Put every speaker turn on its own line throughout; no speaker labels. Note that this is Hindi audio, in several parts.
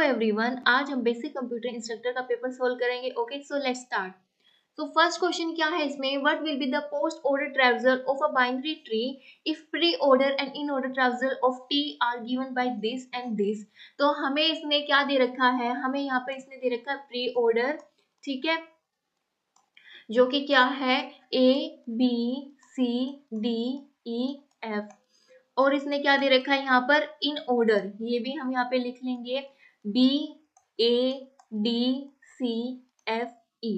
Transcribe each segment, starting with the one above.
हेलो एवरीवन, आज हम बेसिक कंप्यूटर इंस्ट्रक्टर का पेपर सोल्व करेंगे। Okay, so let's start. तो फर्स्ट क्वेश्चन क्या है इसमें, what will be the post order transfer of a binary tree if pre order and in order transfer of T R given by this and this. तो हमें इसने क्या दे रखा है, हमें यहाँ पर इसने दे रखा है प्री ऑर्डर, ठीक है, जो कि क्या है A B C D E F, और इसने क्या दे रखा है यहाँ पर इन ऑर्डर, ये भी हम यहाँ पे लिख लेंगे B A D C F E.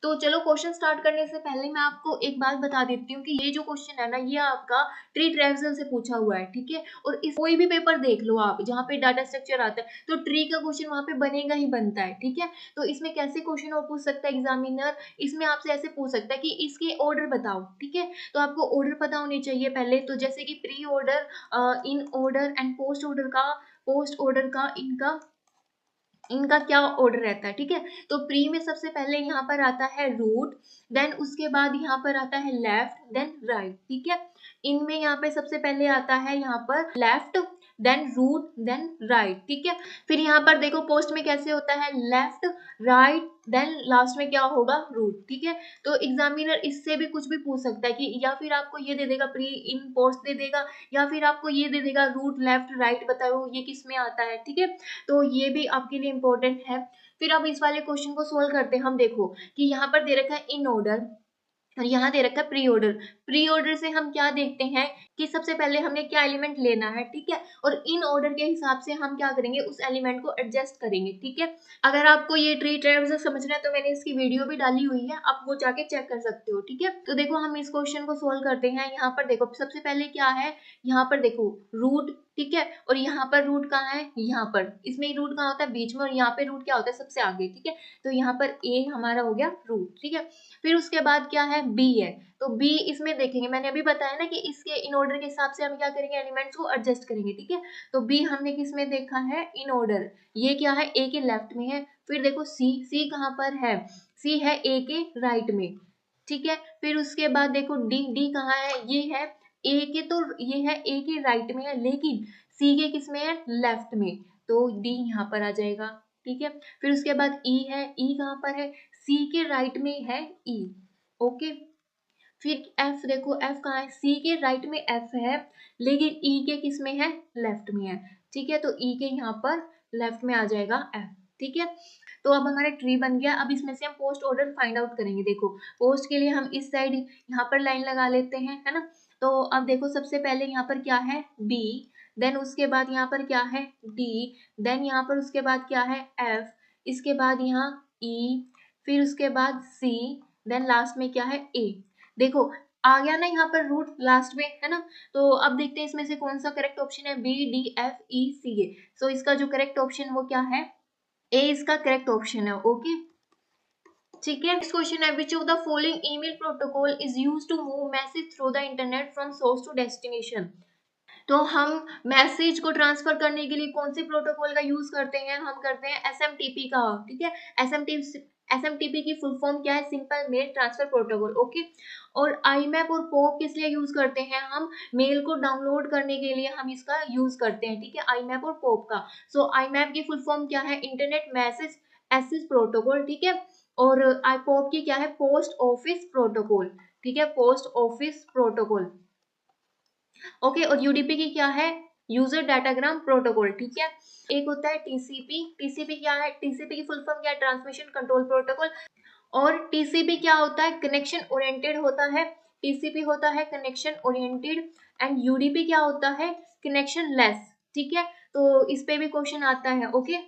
तो चलो क्वेश्चन स्टार्ट करने से पहले मैं आपको एक बात बता देती हूँ कि ये जो क्वेश्चन है ना, ये आपका ट्री ट्रेवर्सल से पूछा हुआ है, ठीक है। और इस कोई भी पेपर देख लो आप जहाँ पे डाटा स्ट्रक्चर आता है तो ट्री का क्वेश्चन वहां पे बनेगा ही बनता है, ठीक है। तो इसमें कैसे क्वेश्चन और पूछ सकता है एग्जामिनर, इसमें आपसे ऐसे पूछ सकता है कि इसके ऑर्डर बताओ, ठीक है। तो आपको ऑर्डर पता होने चाहिए पहले, तो जैसे कि pre order, in order and post order का इनका क्या ऑर्डर रहता है, ठीक है। तो प्री में सबसे पहले यहाँ पर आता है रूट, देन उसके बाद यहाँ पर आता है लेफ्ट, देन राइट, ठीक है। इनमें यहाँ पे सबसे पहले आता है यहाँ पर left, then root, then right, ठीक है। फिर यहाँ पर देखो पोस्ट में कैसे होता है लेफ्ट राइट, देन लास्ट में क्या होगा रूट, ठीक है। तो एग्जामिनर इससे भी कुछ भी पूछ सकता है कि या फिर आपको ये दे देगा प्री इन पोस्ट दे देगा, या फिर आपको ये दे देगा रूट लेफ्ट राइट, बताओ ये किस में आता है, ठीक है। तो ये भी आपके लिए इम्पोर्टेंट है। फिर अब इस वाले क्वेश्चन को सोल्व करते हैं। हम देखो कि यहाँ पर दे रखा है इन ऑर्डर और यहाँ दे रखा है प्री ऑर्डर। प्री ऑर्डर से हम क्या देखते हैं कि सबसे पहले हमने क्या एलिमेंट लेना है, ठीक है। और इन ऑर्डर के हिसाब से हम क्या करेंगे, उस एलिमेंट को एडजस्ट करेंगे, ठीक है। अगर आपको ये ट्री ट्रेवर्सल समझना है तो मैंने इसकी वीडियो भी डाली हुई है, आप वो जाके चेक कर सकते हो, ठीक है। तो देखो हम इस क्वेश्चन को सोल्व करते हैं। यहाँ पर देखो सबसे पहले क्या है, यहाँ पर देखो रूट, ठीक है। और यहाँ पर रूट कहाँ है, यहाँ पर, इसमें रूट कहाँ होता है बीच में, और यहाँ पे रूट क्या होता है सबसे आगे, ठीक है। तो यहाँ पर ए हमारा हो गया रूट, ठीक है। फिर उसके बाद क्या है बी है, तो बी इसमें देखेंगे, मैंने अभी बताया ना कि इसके इन ऑर्डर के हिसाब से हम क्या करेंगे एलिमेंट्स को एडजस्ट करेंगे, ठीक है। तो बी हमने किस में देखा है इन ऑर्डर, ये क्या है ए के लेफ्ट में है। फिर देखो सी कहाँ पर है, सी है ए के राइट में, ठीक है। फिर उसके बाद देखो डी कहाँ है, ये है ए के, तो ये है ए के राइट में है, लेकिन सी के किस में है लेफ्ट में, तो डी यहाँ पर आ जाएगा, ठीक है। फिर उसके बाद ई है, ई कहाँ पर है, सी के राइट में है ई, ओके। फिर एफ देखो, एफ कहाँ है, सी के राइट में एफ है, लेकिन ई के किस में है लेफ्ट में है, ठीक है। तो ई के यहाँ पर लेफ्ट में आ जाएगा एफ, ठीक है। तो अब हमारा ट्री बन गया। अब इसमें से हम पोस्ट ऑर्डर फाइंड आउट करेंगे। देखो पोस्ट के लिए हम इस साइड यहाँ पर लाइन लगा लेते हैं, है ना। तो अब देखो सबसे पहले यहाँ पर क्या है बी, देन उसके बाद यहाँ पर क्या है डी, देन यहाँ पर उसके बाद क्या है एफ, इसके बाद यहाँ ई, फिर उसके बाद सी, देन लास्ट में क्या है ए। देखो आ गया ना यहाँ पर रूट लास्ट में, है ना। तो अब देखते हैं इसमें से कौन सा करेक्ट ऑप्शन है, बी डी एफ ई सी ए। सो इसका जो करेक्ट ऑप्शन वो क्या है, ए इसका करेक्ट ऑप्शन है, ओके, ठीक है। नेक्स्ट क्वेश्चन है, which of the following email protocol is used to move message through the internet from source to destination. तो हम मैसेज को ट्रांसफर करने के लिए कौन से प्रोटोकॉल का यूज करते हैं, हम करते हैं एसएमटीपी का, ठीक है। एसएमटीपी की फुल फॉर्म क्या है, simple mail transfer protocol, okay. और आईमैप और पोप किस लिए यूज करते हैं, हम मेल को डाउनलोड करने के लिए हम इसका यूज करते हैं, ठीक है, आईमैप और पोप का। सो आईमैप की फुल फॉर्म क्या है, इंटरनेट मैसेज एक्सेस प्रोटोकॉल, ठीक है। और पोप की क्या है, पोस्ट ऑफिस प्रोटोकॉल, ठीक है, पोस्ट ऑफिस प्रोटोकॉल, ओके। और यूडीपी की क्या है, यूजर डाटाग्राम प्रोटोकॉल, ठीक है। एक होता है टीसीपी, टीसीपी क्या है, टीसीपी की फुल फॉर्म क्या है, ट्रांसमिशन कंट्रोल प्रोटोकॉल। और टीसीपी क्या होता है, कनेक्शन ओरिएंटेड होता है, टीसीपी होता है कनेक्शन ओरिएंटेड, एंड यूडीपी क्या होता है, कनेक्शन लेस, ठीक है। तो इस पे भी क्वेश्चन आता है, okay.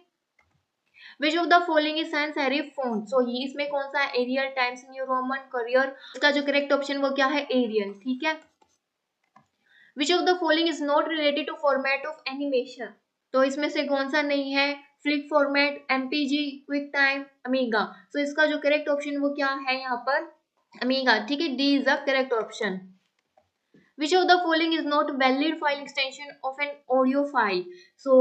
Which of the following is sans serif font, so ये इसमें कौन सा है, Arial, Times New Roman, courier. इसका जो करेक्ट ऑप्शन वो क्या है एरियल, ठीक है। Which of the following is not related to format of animation? तो इसमें से कौन सा नहीं है, FLIC format, MPG, quick time, Amiga. तो इसका जो करेक्ट ऑप्शन वो क्या है यहाँ पर अमीगा, ठीक है, D is the correct option. Which of the following is not valid file extension of an audio file? So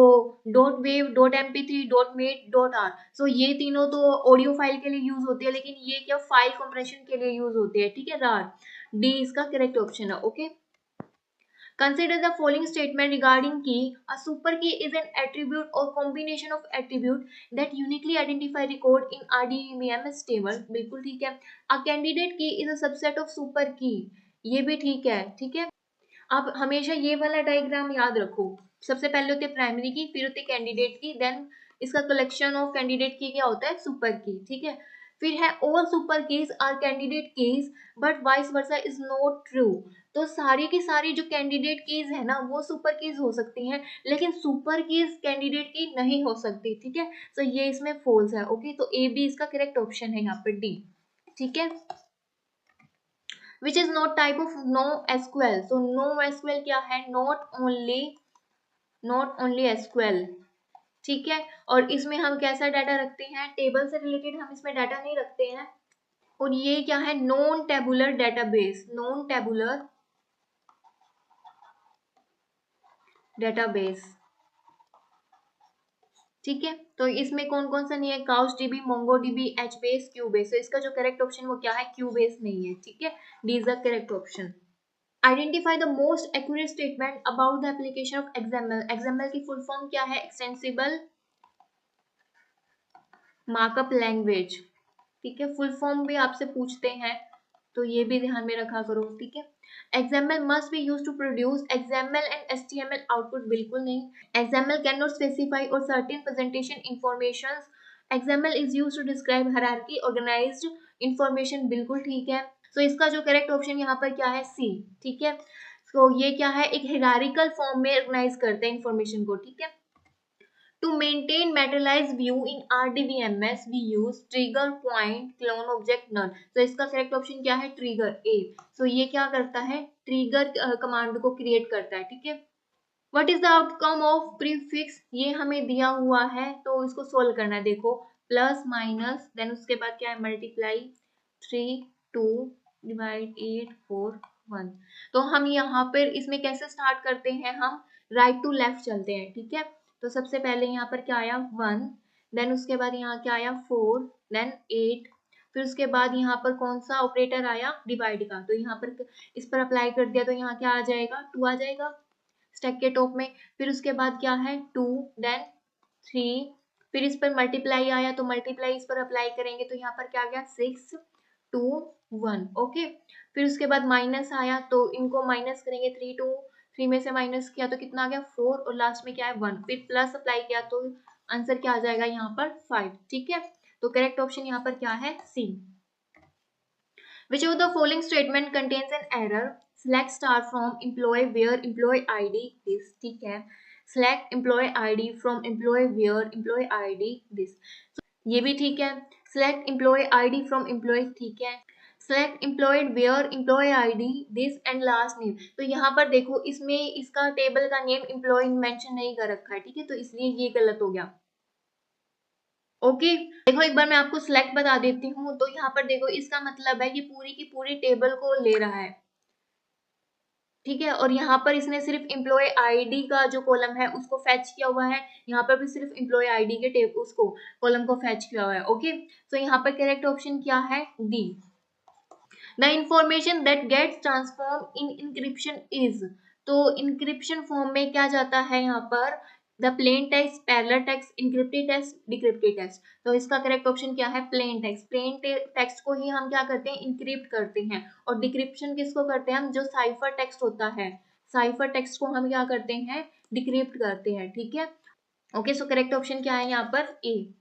.wav, .mp3, .mate, .r. So ये तीनों तो ऑडियो फाइल के लिए यूज होती है, लेकिन ये क्या फाइल कंप्रेशन के लिए यूज होती है, ठीक है, रार। डी इसका करेक्ट ऑप्शन है, okay. Consider the following statement regarding key. A super key is an attribute or combination of attribute that uniquely identify record in RDBMS table. बिल्कुल ठीक है. A candidate key is a subset of super key. ये भी ठीक है. ठीक है. आप हमेशा ये वाला डायग्राम याद रखो. सबसे पहले होते प्राइमरी की, फिर होती कैंडिडेट की, देन इसका कलेक्शन ऑफ कैंडिडेट की क्या होता है, सुपर की. ठीक है. फिर है all super keys are candidate keys but vice versa is not true. तो सारी की सारी जो कैंडिडेट कीज है ना वो सुपर कीज हो सकती हैं, लेकिन सुपर कीज कैंडिडेट की नहीं हो सकती. ठीक है. तो ये इसमें फॉल्स है. ओके. तो ए बी इसका करेक्ट ऑप्शन है यहाँ पर डी. ठीक है. Which is not type of NoSQL. So NoSQL क्या है, not only SQL. ठीक है. और इसमें हम कैसा डाटा रखते हैं, टेबल से रिलेटेड हम इसमें डाटा नहीं रखते हैं. और ये क्या है, non tabular database. Non tabular database. ठीक है. तो इसमें कौन कौन सा नहीं है, couch dB, Mongo dB, H base, Q base. तो इसका जो करेक्ट ऑप्शन वो क्या है, क्यू बेस नहीं है. ठीक है. D is the correct option. Identify the most accurate statement about the application of XML. XML की फुल फॉर्म क्या है, एक्सटेंसिबल मार्कअप लैंग्वेज. ठीक है. फुल फॉर्म भी आपसे पूछते हैं तो ये भी ध्यान में रखा करो. ठीक है. XML must be used to produce XML and HTML output. बिल्कुल नहीं. XML cannot specify or certain presentation informations. XML is used to describe hierarchy organized information. बिल्कुल ठीक है. तो इसका जो करेक्ट ऑप्शन यहाँ पर क्या है, सी. ठीक है. तो ये क्या है, एक हायरार्किकल फॉर्म में ऑर्गेनाइज करते हैं इंफॉर्मेशन को. ठीक है. To maintain materialize view in RDBMS we use trigger, point, clone object, none. तो इसका करेक्ट ऑप्शन क्या है, ट्रिगर, ए. सो ये क्या करता है, ट्रिगर कमांड को क्रिएट करता है. ठीक है. What is the outcome of prefix, ये हमें दिया हुआ है तो इसको सोल्व करना है. देखो प्लस माइनस, देन उसके बाद क्या है, मल्टीप्लाई 3 2 डिवाइड 8 4 1. तो हम यहाँ पर इसमें कैसे स्टार्ट करते हैं, हम राइट टू लेफ्ट चलते हैं. ठीक है. तो सबसे पहले यहाँ पर क्या आया 1, देन उसके बाद यहाँ क्या आया 4, देन 8, फिर उसके बाद यहाँ पर कौन सा ऑपरेटर आया, डिवाइड का. तो यहाँ पर इस पर अप्लाई कर दिया तो यहाँ क्या आ जाएगा, 2 आ जाएगा स्टैक के टॉप में. फिर उसके बाद क्या है 2, देन 3, फिर इस पर मल्टीप्लाई आया तो मल्टीप्लाई इस पर अप्लाई करेंगे तो यहाँ पर क्या आ गया 6 2 1. ओके. फिर उसके बाद माइनस आया तो इनको माइनस करेंगे, 3 में से माइनस किया तो कितना आ गया 4, और लास्ट में क्या है 1. फिर प्लस अप्लाई किया तो आंसर क्या आ जाएगा यहाँ पर 5. ठीक है. तो करेक्ट ऑप्शन यहाँ पर क्या है, सी. Which of the following statement contains an error? Select star from employee where employee ID is. ठीक है. Select employee ID from employee where employee ID this. So, ये भी ठीक है. Select employee ID from employee. ठीक है. Select employed where employee ID this and last name. तो यहाँ पर देखो इसमें इसका टेबल का नेम employee मेंशन नहीं कर रखा है. ठीक है. तो इसलिए ये गलत हो गया. ओके. देखो एक बार मैं आपको सिलेक्ट बता देती हूँ. तो यहाँ पर देखो इसका मतलब है कि पूरी की पूरी टेबल को ले रहा है. ठीक है. और यहाँ पर इसने सिर्फ एम्प्लॉय आईडी का जो कॉलम है उसको फैच किया हुआ है. यहाँ पर भी सिर्फ एम्प्लॉय आईडी के टेबल उसको कॉलम को फैच किया हुआ है. ओके. तो यहाँ पर करेक्ट ऑप्शन क्या है, D. The information that gets transform in encryption is. तो इंक्रिप्शन फॉर्म में क्या जाता है यहाँ पर, the plain text, parallel text, encrypted text, decrypted text. तो इसका करेक्ट ऑप्शन क्या है, प्लेन टेक्स्ट. प्लेन टेक्स्ट को ही हम क्या करते हैं, इनक्रिप्ट करते हैं. और डिक्रिप्शन किसको करते हैं हम, जो साइफर टेक्स्ट होता है, साइफर टेक्स्ट को हम क्या करते हैं, डिक्रिप्ट करते हैं. ठीक है. ओके. सो करेक्ट ऑप्शन क्या है यहाँ पर, ए.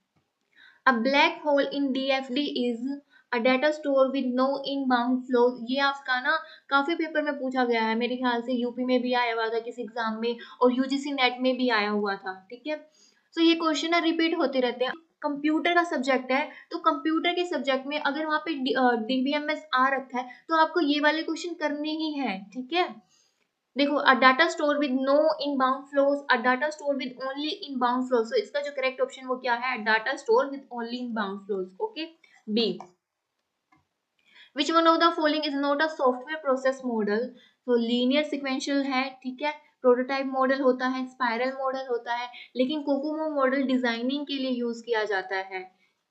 A black hole in DFD is a data store with no inbound flow. ये आपका ना काफी पेपर में पूछा गया है, मेरे ख्याल से यूपी में भी आया हुआ था किसी एग्जाम में, और यूजीसी नेट में भी आया हुआ था. ठीक है. तो ये क्वेश्चन ना रिपीट होते रहते हैं. कंप्यूटर का सब्जेक्ट है तो कंप्यूटर के सब्जेक्ट में अगर वहाँ पे डीबीएमएस आ रखा है तो आपको ये वाले क्वेश्चन करने ही है. ठीक है. देखो a data store with no inbound flows, a data store with only inbound flows. तो इसका जो करेक्ट ऑप्शन वो क्या है, data store with only inbound flows. Okay. B. Which one of the following is not a software process model? तो लीनियर सिक्वेंशियल है. ठीक है. प्रोटोटाइप मॉडल होता है, स्पाइरल मॉडल होता है, लेकिन कोकोमो मॉडल डिजाइनिंग के लिए यूज किया जाता है.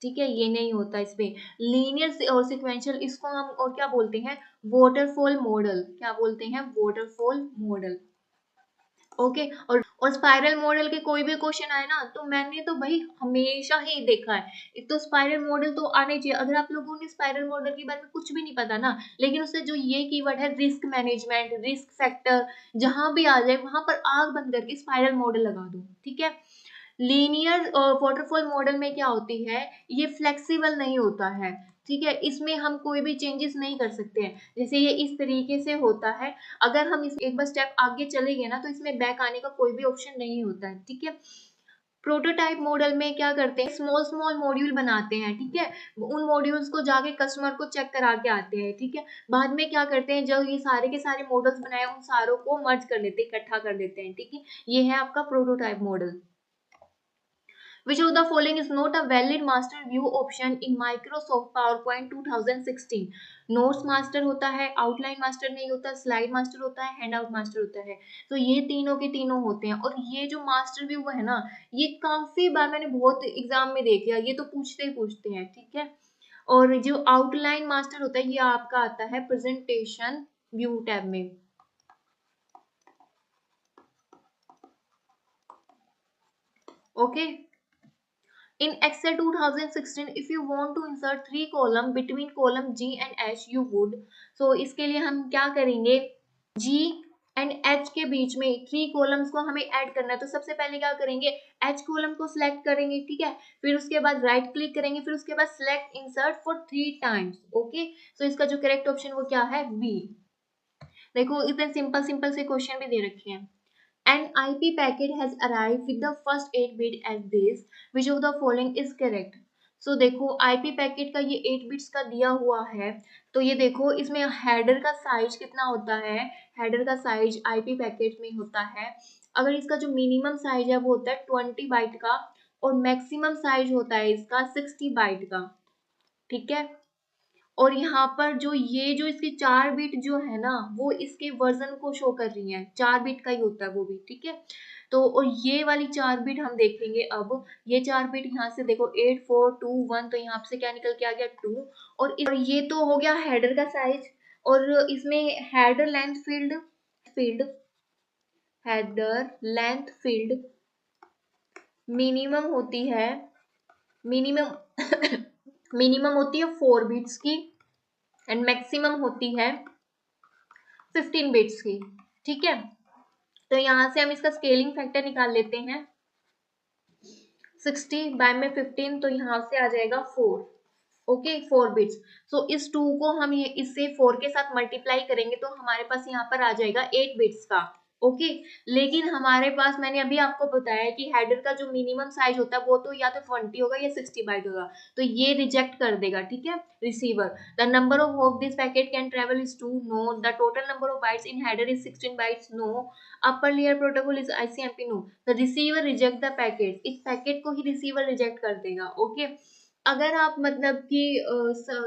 ठीक है. ये नहीं होता इसमें. लीनियर और सिक्वेंशियल इसको हम और क्या बोलते हैं, वाटरफॉल मॉडल. क्या बोलते हैं, वाटरफॉल मॉडल. ओके। और स्पाइरल मॉडल के कोई भी क्वेश्चन आए ना, तो मैंने तो भाई हमेशा ही देखा है, एक तो स्पाइरल मॉडल तो आने चाहिए। अगर आप लोगों ने स्पाइरल मॉडल के बारे में कुछ भी नहीं पता ना, लेकिन उससे जो ये कीवर्ड है रिस्क मैनेजमेंट, रिस्क फैक्टर, जहां भी आ जाए वहां पर आग बंद करके स्पाइरल मॉडल लगा दो, ठीक है। लीनियर वाटरफॉल मॉडल में क्या होती है, ये फ्लेक्सिबल नहीं होता है, ठीक है। इसमें हम कोई भी चेंजेस नहीं कर सकते हैं, जैसे ये इस तरीके से होता है। अगर हम इस एक बार स्टेप आगे चले गए ना, तो इसमें बैक आने का कोई भी ऑप्शन नहीं होता है, ठीक है। प्रोटोटाइप मॉडल में क्या करते हैं, स्मॉल स्मॉल मॉड्यूल बनाते हैं, ठीक है। उन मॉड्यूल्स को जाके कस्टमर को चेक करा के आते हैं, ठीक है। बाद में क्या करते हैं, जब ये सारे के सारे मॉडल्स बनाए उन सारों को मर्ज कर लेते हैं, इकट्ठा कर देते हैं, ठीक है। ये है आपका prototype model. Which of the following is not a valid master view option in Microsoft PowerPoint 2016? Notes master होता है, आउटलाइन मास्टर नहीं होता, स्लाइड मास्टर होता है, हैंड आउट मास्टर होता है। तो ये तीनों के तीनों होते हैं। और ये जो मास्टर व्यू है ना, ये काफी बार मैंने बहुत एग्जाम में देख लिया, ये तो पूछते ही पूछते हैं, ठीक है। और जो आउटलाइन मास्टर होता है, ये आपका आता है प्रेजेंटेशन व्यू टैब में। Okay. In Excel 2016, if you want to insert three column between column G and H, you would. So इसके लिए हम क्या करेंगे, G एंड H के बीच में थ्री कॉलम्स को हमें ऐड करना है। तो सबसे पहले क्या करेंगे, H कॉलम को सिलेक्ट करेंगे, ठीक है। फिर उसके बाद राइट क्लिक करेंगे, फिर उसके बाद select insert for 3 times. Okay, तो इसका जो करेक्ट ऑप्शन वो क्या है, बी। देखो इतने सिंपल सिंपल से क्वेश्चन भी दे रखे हैं। An IP packet has arrived with the first 8 bit as this. Which of the following is correct? So देखो IP पैकेट का ये 8 बिट्स का दिया हुआ है। तो ये देखो इसमें हेडर का साइज कितना होता है, हेडर का साइज IP पैकेट में होता है। अगर इसका जो मिनिमम साइज है वो होता है 20 बाइट का, और मैक्सिमम साइज होता है इसका 60 बाइट का, ठीक है। और यहाँ पर जो ये जो इसके 4 बिट जो है ना, वो इसके वर्जन को शो कर रही है, 4 बिट का ही होता है वो भी, ठीक है। तो और ये वाली 4 बिट हम देखेंगे अब, ये 4 बिट यहाँ से देखो 8421, तो यहाँ से क्या निकल के आ गया 2। और ये तो हो गया हेडर का साइज। और इसमें header length field field header length field minimum होती है, मिनिमम मिनिमम होती है 4 बिट्स की, एंड मैक्सिमम होती है 15 बिट्स की, ठीक है। तो यहाँ से हम इसका स्केलिंग फैक्टर निकाल लेते हैं, 60 बाय में 15, तो यहाँ से आ जाएगा 4। Okay, 4 bits. सो इस 2 को हम ये इससे 4 के साथ मल्टीप्लाई करेंगे, तो हमारे पास यहाँ पर आ जाएगा 8 बिट्स का। ओके, लेकिन हमारे पास मैंने अभी आपको बताया कि हेडर का जो मिनिमम साइज होता है वो तो या तो 20 होगा या 60 बाइट होगा, तो ये रिजेक्ट कर देगा, ठीक है। Receiver, the number of hop this packet can travel is 2, no. The total number of bytes in header is 16 bytes, no. Upper layer protocol is ICMP, no. The receiver reject the packet, इस पैकेट को ही रिसीवर रिजेक्ट कर देगा। ओके, अगर आप मतलब कि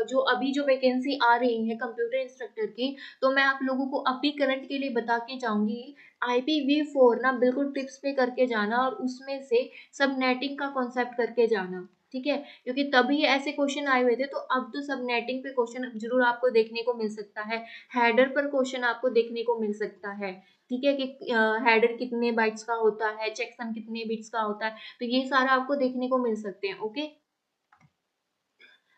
जो अभी जो वैकेंसी आ रही है कंप्यूटर इंस्ट्रक्टर की, तो मैं आप लोगों को अभी करंट के लिए बता के जाऊंगी, IPv4 ना बिल्कुल टिप्स पे करके जाना, और उसमें से सब नेटिंग का कॉन्सेप्ट करके जाना, ठीक है। क्योंकि तभी ऐसे क्वेश्चन आए हुए थे, तो अब तो सब नेटिंग पे क्वेश्चन जरूर आपको देखने को मिल सकता है, हेडर पर क्वेश्चन आपको देखने को मिल सकता है, ठीक है। कि हेडर कितने बाइट्स का होता है, चेकसम कितने बिट्स का होता है, तो ये सारा आपको देखने को मिल सकते हैं। Okay,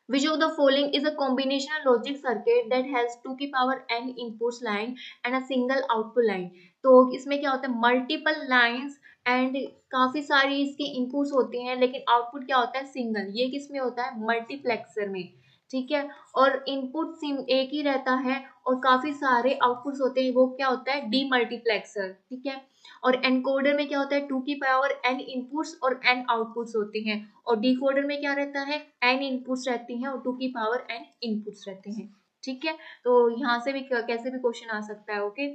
which of the following is a combinational logic circuit that has 2 की power n inputs line and a single output line? तो इसमें क्या होता है, मल्टीपल लाइंस एंड काफी सारी इसके इनपुट्स होते हैं, लेकिन आउटपुट क्या होता है, सिंगल। ये किस में होता है, मल्टीप्लेक्सर में, ठीक है। और इनपुट सिम एक ही रहता है, और काफी सारे आउटपुट्स होते हैं, वो क्या होता है, डीमल्टीप्लेक्सर, ठीक है। और एनकोडर में क्या होता है, 2 की पावर n इनपुट्स और n आउटपुट्स होते हैं। और डिकोडर में क्या रहता है, n इनपुट्स रहती हैं और 2 की पावर n इनपुट्स रहते हैं, ठीक है। तो यहाँ से भी कैसे भी क्वेश्चन आ सकता है। Okay,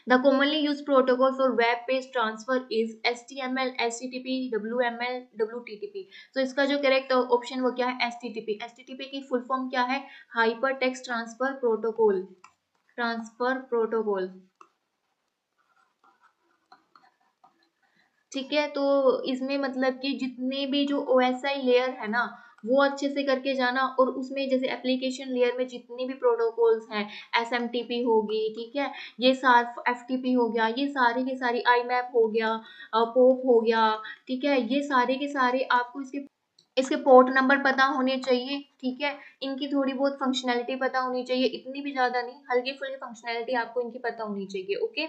the commonly use protocol for web page transfer is HTML, HTTP, WML, WTTP। तो इसका जो करेक्ट ऑप्शन वो क्या है, HTTP। HTTP की फुल फॉर्म क्या है, hyper text transfer protocol, transfer protocol, ठीक है। तो इसमें मतलब कि जितने भी जो OSI लेयर है ना, वो अच्छे से करके जाना। और उसमें जैसे एप्लीकेशन लेयर में जितनी भी प्रोटोकॉल्स हैं, SMTP होगी, ठीक है, ये सार FTP हो गया, ये सारी के सारी IMAP हो गया, पोप हो गया, ठीक है, ये सारे के सारे आपको इसके पोर्ट नंबर पता होने चाहिए, ठीक है, इनकी थोड़ी बहुत फंक्शनैलिटी पता होनी चाहिए, इतनी भी ज्यादा नहीं, हल्की फुल्की फंक्शनैलिटी आपको इनकी पता होनी चाहिए। Okay,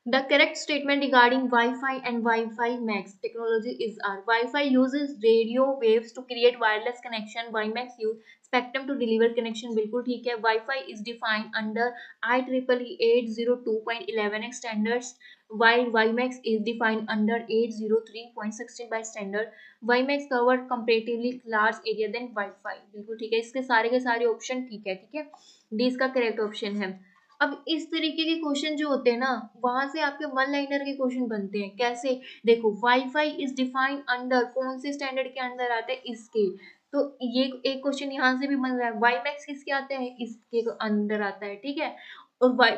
the correct statement regarding Wi-Fi and Wi-Fi Max technology is R. Wi-Fi uses radio waves to create wireless connection. WiMAX use spectrum to deliver connection. बिल्कुल ठीक है। Wi-Fi is defined under IEEE 802.11x standards, while WiMAX is defined under 803.16 by standard. WiMAX cover comparatively large area than Wi-Fi. बिल्कुल ठीक है। इसके सारे के सारे ऑप्शन ठीक है, ठीक है। डी इसका करेक्ट ऑप्शन है। अब इस तरीके के क्वेश्चन जो होते हैं ना, वहां से आपके वन लाइनर के क्वेश्चन बनते हैं। कैसे? देखो, वाईफाई इज डिफाइंड अंडर कौन से स्टैंडर्ड के अंदर आते हैं? इसके। तो ये एक क्वेश्चन यहाँ से भी बन रहा है, वाई मैक्स किसके आते हैं? इसके अंदर आता है, ठीक है। और Y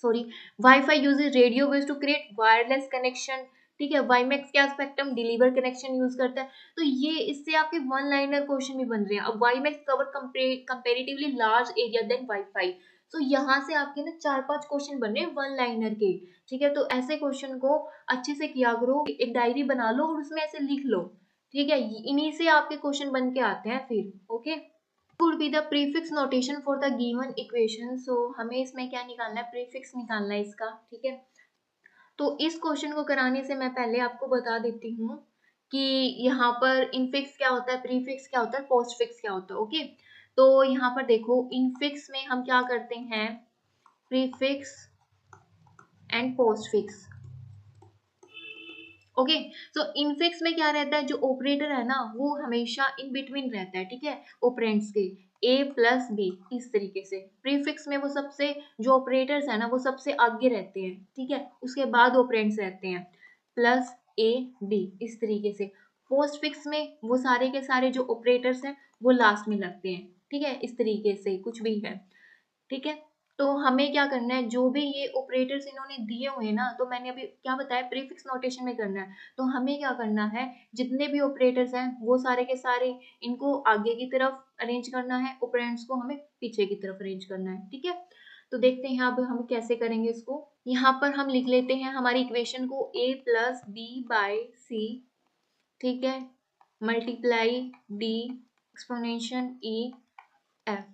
sorry, WiFi uses radio waves to create wireless connection, ठीक है। वाईमैक्स क्या स्पेक्ट्रम डिलीवर कनेक्शन यूज करता है। तो ये इससे आपके वन लाइनर क्वेश्चन भी बन रहे हैं। अब WiMAX cover comparatively large area than WiFi. तो यहाँ से आपके ना 4-5 क्वेश्चन बन रहे हैं वन लाइनर के, ठीक है। तो ऐसे क्वेश्चन को अच्छे से किया करो, एक डायरी बना लो और उसमें ऐसे लिख लो, ठीक है। इन्हीं से आपके क्वेश्चन बन के आते हैं फिर। Okay, would be the prefix notation for the given equation. So हमें इसमें क्या निकालना है? प्रीफिक्स निकालना है इसका, ठीक है। तो इस क्वेश्चन को कराने से मैं पहले आपको बता देती हूँ कि यहाँ पर इनफिक्स क्या होता है, प्रीफिक्स क्या होता है, पोस्टफिक्स क्या होता है। ओके, तो यहाँ पर देखो, इनफिक्स में हम क्या करते हैं? Prefix and postfix. ओके, तो इनफिक्स में क्या रहता है? जो ऑपरेटर है ना, वो हमेशा इन बिटवीन रहता है, ठीक है, ऑपरेंड्स के, a प्लस बी, इस तरीके से। प्रीफिक्स में वो सबसे, जो ऑपरेटर्स है ना, वो सबसे आगे रहते हैं, ठीक है, उसके बाद ऑपरेंड्स रहते हैं, प्लस a b, इस तरीके से। पोस्टफिक्स में वो सारे के सारे जो ऑपरेटर्स हैं वो लास्ट में लगते हैं, ठीक है, इस तरीके से कुछ भी है, ठीक है। तो हमें क्या करना है? जो भी ये ऑपरेटर्स इन्होंने दिए हुए हैं ना, तो मैंने अभी क्या बताया, प्रीफिक्स नोटेशन में करना है। तो हमें क्या करना है? जितने भी ऑपरेटर्स हैं वो सारे के सारे, इनको आगे की तरफ अरेंज करना है, ऑपरेंड्स को हमें पीछे की तरफ अरेंज करना है, ठीक है। तो देखते हैं अब हम कैसे करेंगे इसको। यहाँ पर हम लिख लेते हैं हमारी इक्वेशन को, a प्लस बी बाई सी, ठीक है, multiply D exponential E F.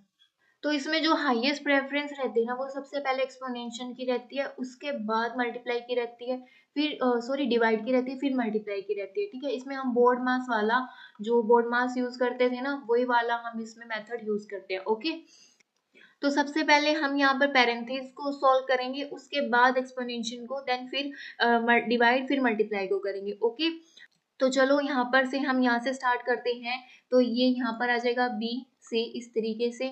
तो इसमें जो हाईएस्ट प्रेफरेंस रहती है ना, वो सबसे पहले एक्सपोनेंशियल की रहती है, उसके बाद मल्टीप्लाई की रहती है, फिर सॉरी डिवाइड की रहती है, फिर मल्टीप्लाई की रहती है, ठीक है। इसमें हम बोर्ड मास वाला, जो बोर्ड मास यूज करते थे ना, वही वाला हम इसमें मेथड यूज करते हैं। ओके, तो सबसे पहले हम यहाँ पर पैरेंथेसिस को सॉल्व करेंगे, उसके बाद एक्सपोनेंशियल को, देन फिर डिवाइड, फिर मल्टीप्लाई को करेंगे। ओके, तो चलो यहाँ पर से हम यहाँ से स्टार्ट करते हैं। तो ये यहाँ पर आ जाएगा बी से, इस तरीके से,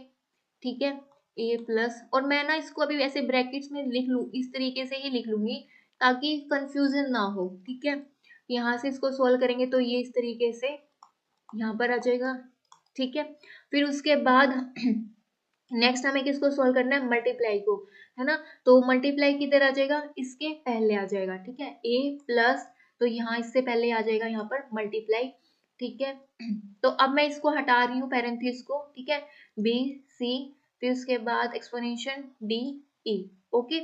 ठीक है, ए प्लस, और मैं ना इसको अभी ऐसे ब्रैकेट्स में लिख लूँ, इस तरीके से ही लिख लूंगी ताकि कंफ्यूजन ना हो, ठीक है। यहाँ से इसको सॉल्व करेंगे तो ये इस तरीके से यहाँ पर आ जाएगा, ठीक है। फिर उसके बाद नेक्स्ट हमें किसको सॉल्व करना है? मल्टीप्लाई को, है ना। तो मल्टीप्लाई किधर आ जाएगा? इसके पहले आ जाएगा, ठीक है, ए प्लस, तो यहाँ इससे पहले आ जाएगा यहाँ पर मल्टीप्लाई, ठीक है। तो अब मैं इसको हटा रही हूँ पैरेंथेसिस को, ठीक है, बी सी, फिर उसके बाद एक्सपोनेंशियल डी ई। ओके,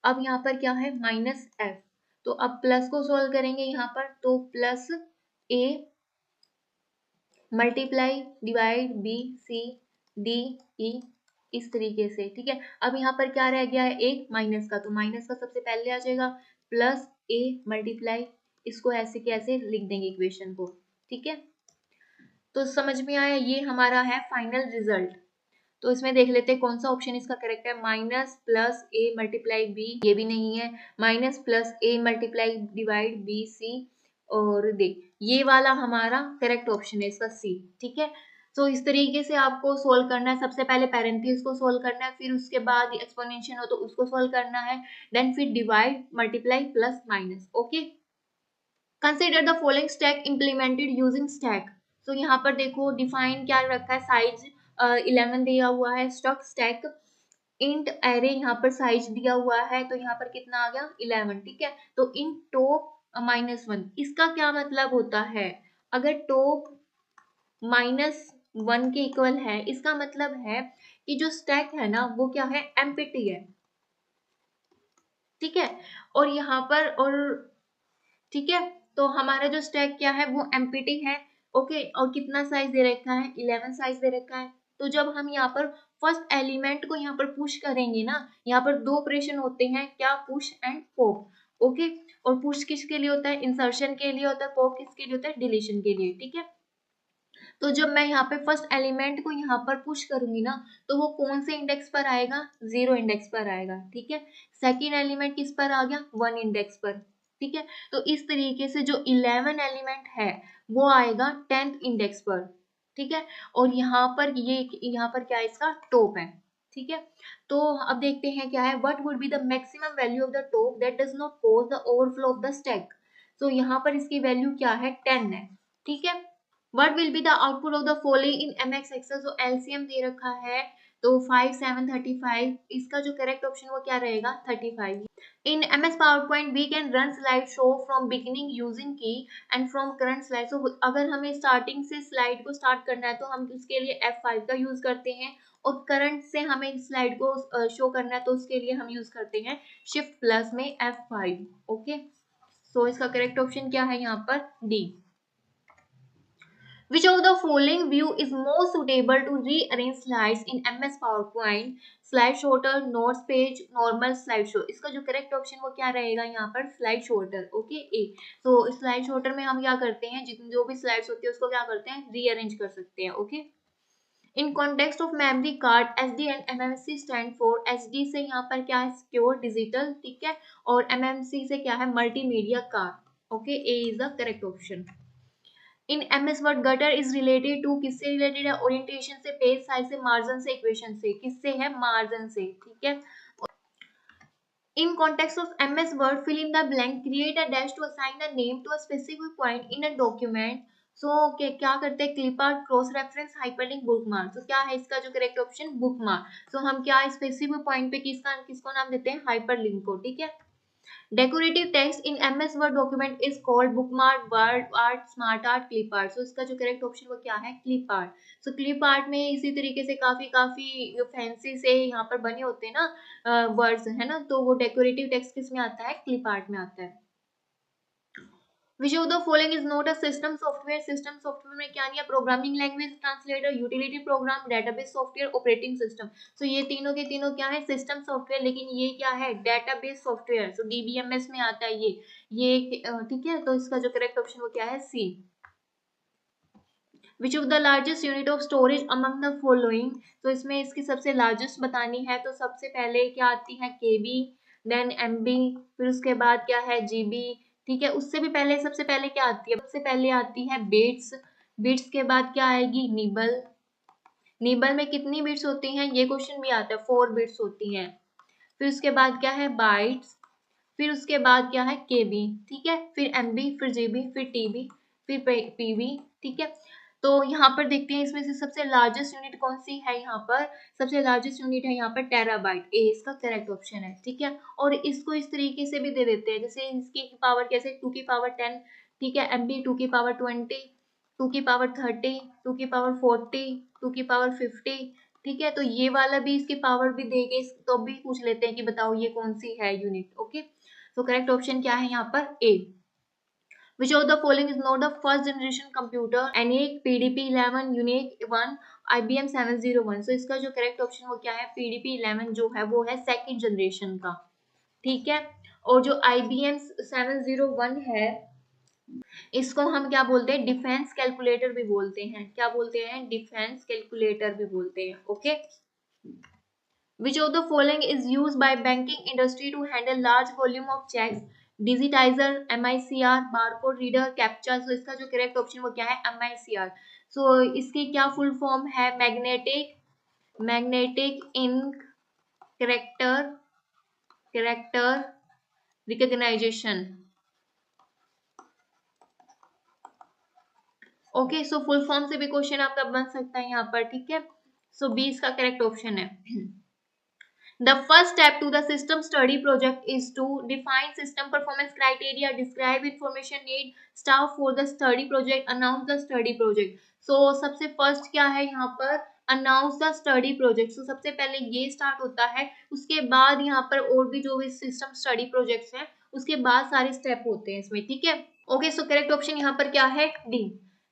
अब यहाँ पर क्या है? Minus F. तो अब प्लस को सॉल्व करेंगे यहाँ पर, तो plus A multiply divide B C D E, इस तरीके से, ठीक है। अब यहाँ पर क्या रह गया है? एक माइनस का, तो माइनस का सबसे पहले आ जाएगा, प्लस ए मल्टीप्लाई, इसको ऐसे के ऐसे लिख देंगे इक्वेशन को, ठीक है। तो समझ में आया? ये हमारा है फाइनल रिजल्ट। तो इसमें देख लेते हैं कौन सा ऑप्शन इसका करेक्ट है। Minus plus A multiply B, ये भी नहीं है। Minus plus A multiply divide B सी, और देख ये वाला हमारा करेक्ट ऑप्शन है इसका सी, ठीक है। तो इस तरीके से आपको सोल्व करना है। सबसे पहले पैरेंथेसिस को सोल्व करना है, फिर उसके बाद एक्सपोनेंशियल हो तो उसको सोल्व करना है, देन फिर divide, multiply, plus, minus. Okay, consider the following stack implemented using stack. तो यहाँ पर देखो डिफाइन क्या रखा है, साइज 11 दिया हुआ है, स्टॉक स्टैक इंट एरे, यहाँ पर साइज दिया हुआ है, तो यहाँ पर कितना आ गया? 11, ठीक है। तो इन टॉप -1, इसका क्या मतलब होता है? अगर टॉप -1 के इक्वल है, इसका मतलब है कि जो स्टैक है ना वो क्या है, एम्प्टी है, ठीक है। और यहाँ पर और ठीक है, तो हमारा जो स्टैक क्या है वो एम्प्टी है, ओके। और कितना साइज दे रखा है, 11 साइज दे रखा है। तो जब हम यहाँ पर फर्स्ट एलिमेंट को यहाँ पर पुश करेंगे ना, यहाँ पर दो ऑपरेशन होते हैं, क्या, पुश एंड पॉप, ओके। और पुश किसके लिए होता है, इंसर्शन के लिए होता है, पॉप किसके लिए होता है, डिलीशन के लिए, ठीक है। तो जब मैं यहाँ पे फर्स्ट एलिमेंट को यहाँ पर पुश करूंगी ना, तो वो कौन से इंडेक्स पर आएगा, 0 इंडेक्स पर आएगा, ठीक है। सेकेंड एलिमेंट किस पर आ गया, 1 इंडेक्स पर, ठीक है। तो इस तरीके से जो 11 एलिमेंट है वो आएगा 10th इंडेक्स पर, ठीक है। और यहाँ पर यहाँ पर क्या है, इसका टॉप है, ठीक है। तो अब देखते हैं क्या है, what would be the maximum value of the top that does not cause the overflow of the stack. तो यहाँ पर इसकी वैल्यू क्या है, 10 है, ठीक है। What will be the output of the following in MX Excel? तो LCM दे रखा है, तो 5 7 35, इसका जो करेक्ट ऑप्शन वो क्या रहेगा, 35। In MS PowerPoint we can run slide show from beginning using key and from current slide। so अगर हमें स्टार्टिंग से स्लाइड को स्टार्ट करना है तो हम उसके लिए F5 का यूज करते हैं, और करंट से हमें स्लाइड को शो करना है तो उसके लिए हम यूज करते हैं शिफ्ट प्लस में F5, ओके। सो इसका करेक्ट ऑप्शन क्या है यहाँ पर, D. Which of the following view is more suitable to rearrange slides in MS PowerPoint? Slide sorter, notes page, normal slideshow। इसका जो करेक्ट ऑप्शन वो क्या रहेगा यहाँ पर, स्लाइड शॉर्टर, ओके, ए। तो स्लाइड शॉर्टर में हम क्या करते हैं, जितनी जो भी स्लाइड्स होती है उसको क्या करते हैं, रीअरेंज कर सकते हैं, okay. In context of memory card, SD and MMC stand for, SD से यहाँ पर क्या है, सिक्योर डिजिटल, ठीक है। और MMC से क्या है, multimedia card, okay. A is the correct option. In MS Word gutter is related to, किससे रिलेटेड है, ओरिएंटेशन से, पेज साइज से, मार्जिन से, इक्वेशन से, किससे है, मार्जिन से, ठीक है। In context of MS Word fill in the blank, create a dash to assign a name to a specific point in a document. So क्या करते हैं, clip art, cross reference, hyperlink, bookmark. तो क्या है इसका जो करेक्ट ऑप्शन, बुकमार्क। सो हम क्या स्पेसिफिक पॉइंट पे किसको नाम देते हैं, हाइपरलिंक को, ठीक है। Decorative text in MS Word document is called bookmark, word art, smart art, clip art। So इसका जो करेक्ट ऑप्शन वो क्या है, clip art। So clip art में इसी तरीके से काफी फैंसी से यहाँ पर बने होते हैं ना वर्ड्स, है ना। तो वो डेकोरेटिव टेक्स्ट किस में आता है, clip art में आता है। Which of the following is not a system software? System software में क्या नहीं है, programming language, translator, utility program, database software, operating system. So ये तीनों के तीनों क्या है, सिस्टम सॉफ्टवेयर, लेकिन ये क्या है, डेटाबेस सॉफ्टवेयर। सो DBMS में आता है ये ठीक है। तो इसका जो करेक्ट ऑप्शन वो क्या है, सी। Which of the largest unit of storage among the following? तो इसमें इसकी सबसे लार्जेस्ट बतानी है, तो सबसे पहले क्या आती है, KB, देन MB, फिर उसके बाद क्या है, GB, ठीक है। उससे भी पहले सबसे पहले क्या आती है, सबसे पहले आती है बिट्स, बिट्स के बाद क्या आएगी, निबल। निबल में कितनी बिट्स होती हैं, ये क्वेश्चन भी आता है, 4 बिट्स होती हैं। फिर उसके बाद क्या है, बाइट्स, फिर उसके बाद क्या है, KB, ठीक है। फिर MB, फिर GB, फिर TB, फिर PB, ठीक है। तो यहाँ पर देखते हैं इसमें से सबसे लार्जेस्ट यूनिट कौन सी है, यहाँ पर सबसे लार्जेस्ट यूनिट है यहाँ पर टेराबाइट, ए इसका करेक्ट ऑप्शन है, ठीक है। और इसको इस तरीके से भी दे देते हैं, जैसे इसकी पावर कैसे, 2 की पावर 10, ठीक है। MB 2 की पावर 20, 2 की पावर 30, 2 की पावर 40, 2 की पावर 50, ठीक है। तो ये वाला भी इसकी पावर भी देके तो भी पूछ लेते हैं कि बताओ ये कौन सी है यूनिट, ओके। तो करेक्ट ऑप्शन क्या है यहाँ पर, ए। Which of the following is not a first generation computer? ENIAC, PDP-11, UNIAC 1, IBM 701। So इसका जो करेक्ट ऑप्शन वो क्या है, PDP-11 जो है वो है सेकंड जनरेशन का, ठीक है। और जो IBM 701 है, इसको हम क्या बोलते हैं, डिफेंस कैलकुलेटर भी बोलते हैं, क्या बोलते हैं, डिफेंस कैलकुलेटर भी बोलते हैं, okay. Which of the following is used by banking industry to handle large volume of checks? Digitizer, MICR, barcode reader, captcha। So इसका जो करेक्ट ऑप्शन वो क्या है, MICR। So इसकी क्या फुल फॉर्म है, magnetic ink character recognization, okay. So full form से भी क्वेश्चन आपका बन सकता है यहाँ पर, ठीक है। सो 20 का करेक्ट ऑप्शन है। The first step to the system study project is to define system performance criteria, describe information need, staff for the study project, announce the study project. So सबसे first क्या है यहाँ पर, announce the study project. So सबसे पहले ये start होता है, उसके बाद यहाँ पर और भी जो भी system study projects हैं उसके बाद सारे step होते हैं इसमें, ठीक है. Okay, so correct option यहाँ पर क्या है, D.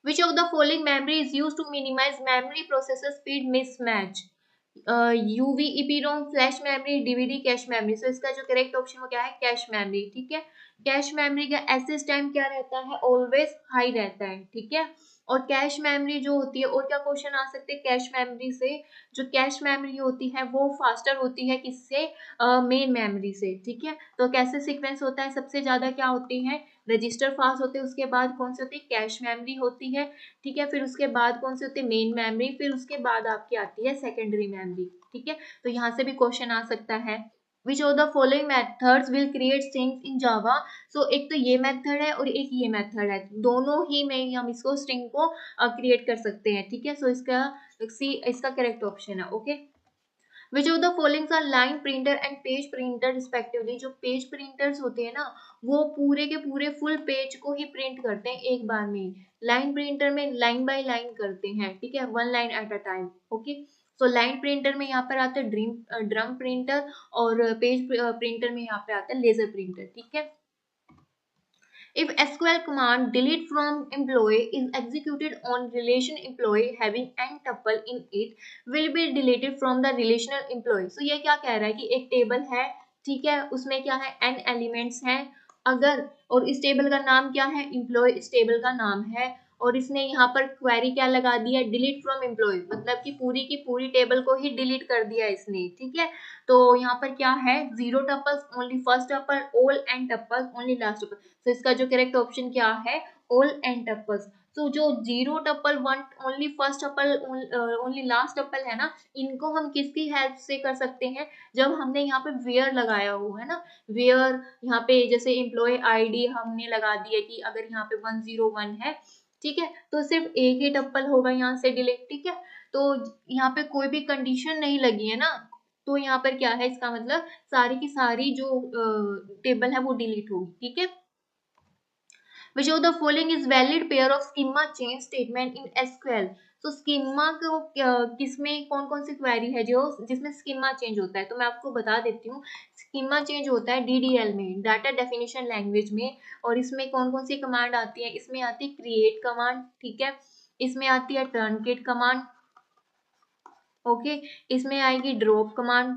Which of the following memory is used to minimize memory processor speed mismatch? UV EPROM, flash memory, DVD, cache memory. So इसका जो करेक्ट ऑप्शन वो क्या है, कैश मेमोरी, ठीक है. कैश मेमोरी का एक्सेस टाइम क्या रहता है, ऑलवेज हाई रहता है, ठीक है. और कैश मेमोरी जो होती है, और क्या क्वेश्चन आ सकते हैं कैश मेमोरी से, जो कैश मेमोरी होती है वो फास्टर होती है किससे, मेन मेमोरी से, ठीक है. तो कैसे सीक्वेंस होता है, सबसे ज्यादा क्या होती है, रजिस्टर फास्ट होते हैं, उसके बाद कौन सी होती है, कैश मेमोरी होती है, ठीक है. फिर उसके बाद कौन सी होती है, मेन मेमोरी, फिर उसके बाद आपकी आती है सेकेंडरी मेमोरी, ठीक है. तो यहाँ से भी क्वेश्चन आ सकता है. Which of the following methods will create strings in Java. So एक तो ये मेथड है और एक ये मेथड है, दोनों ही में हम इसको स्ट्रिंग को क्रिएट कर सकते हैं, ठीक है. सो इसका करेक्ट ऑप्शन है. Okay. Which of the followings are line printer and page printer respectively. जो पेज प्रिंटर्स होते हैं ना, वो पूरे के पूरे फुल पेज को ही प्रिंट करते हैं एक बार में. लाइन प्रिंटर में लाइन बाय लाइन करते हैं, ठीक है, one line at a time. Okay. So line printer में यहाँ पर आता है ड्रम प्रिंटर, और पेज प्रिंटर में यहाँ पे आता है लेजर प्रिंटर, ठीक है. If SQL command delete from employee is executed on relation employee having n tuple in it will be deleted from the relational employee. So ये क्या कह रहा है कि एक टेबल है, ठीक है, उसमें क्या है, n एलिमेंट्स हैं, अगर, और इस टेबल का नाम क्या है, एम्प्लॉय इस टेबल का नाम है, और इसने यहाँ पर क्वेरी क्या लगा दिया, डिलीट फ्रॉम एम्प्लॉय, मतलब कि पूरी की पूरी टेबल को ही डिलीट कर दिया इसने, ठीक है. तो यहाँ पर क्या है, zero tuples only first tuple, all and tuples only last tuple. तो इसका जो करेक्ट ऑप्शन क्या है, ऑल एंड टपल्स. तो जो zero tuple, one only first tuple, only last tuple है ना, इनको हम किसकी हेल्प से कर सकते हैं, जब हमने यहाँ पे वेयर लगाया हुआ है ना, वेयर यहाँ पे जैसे एम्प्लॉय आईडी हमने लगा दिया कि अगर यहाँ पे 101 है, ठीक है, तो सिर्फ एक ही टप्पल होगा यहाँ से डिलीट, ठीक है. तो यहाँ पे कोई भी कंडीशन नहीं लगी है ना, तो यहाँ पर क्या है, इसका मतलब सारी की सारी जो टेबल है वो डिलीट होगी, ठीक है. Which of the following is valid pair of schema change statement in SQL? तो स्कीमा को किसमें कौन कौन सी क्वेरी है जो जिसमें स्कीमा चेंज होता है, तो मैं आपको बता देती हूँ. स्कीमा चेंज होता है DDL में, डाटा डेफिनेशन लैंग्वेज में. और इसमें कौन कौन सी कमांड आती है, इसमें आती है क्रिएट कमांड, ठीक है, इसमें आती है टर्नकेट कमांड, ओके, इसमें आएगी ड्रॉप कमांड,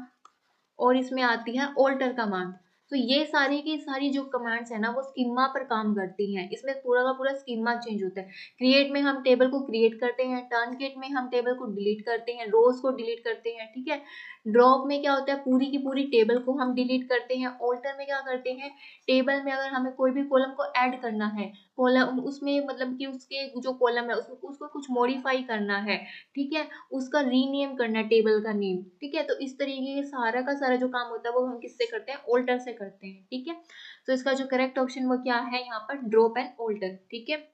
और इसमें आती है ऑल्टर कमांड. तो ये सारी की सारी जो कमांड्स है ना वो स्कीमा पर काम करती हैं, इसमें पूरा का पूरा स्कीमा चेंज होता है. क्रिएट में हम टेबल को क्रिएट करते हैं, टर्नकेट में हम टेबल को डिलीट करते हैं, रोज को डिलीट करते हैं, ठीक है. ड्रॉप में क्या होता है, पूरी की पूरी टेबल को हम डिलीट करते हैं. ऑल्टर में क्या करते हैं, टेबल में अगर हमें कोई भी कॉलम को ऐड करना है, कॉलम उसमें मतलब कि उसके जो कॉलम है उसको कुछ मॉडिफाई करना है, ठीक है, उसका रीनेम करना है टेबल का नेम, ठीक है. तो इस तरीके के सारा का सारा जो काम होता है वो हम किससे करते हैं, ऑल्टर से करते हैं, ठीक है. तो इसका जो करेक्ट ऑप्शन वो क्या है यहाँ पर, ड्रॉप एंड ऑल्टर, ठीक है.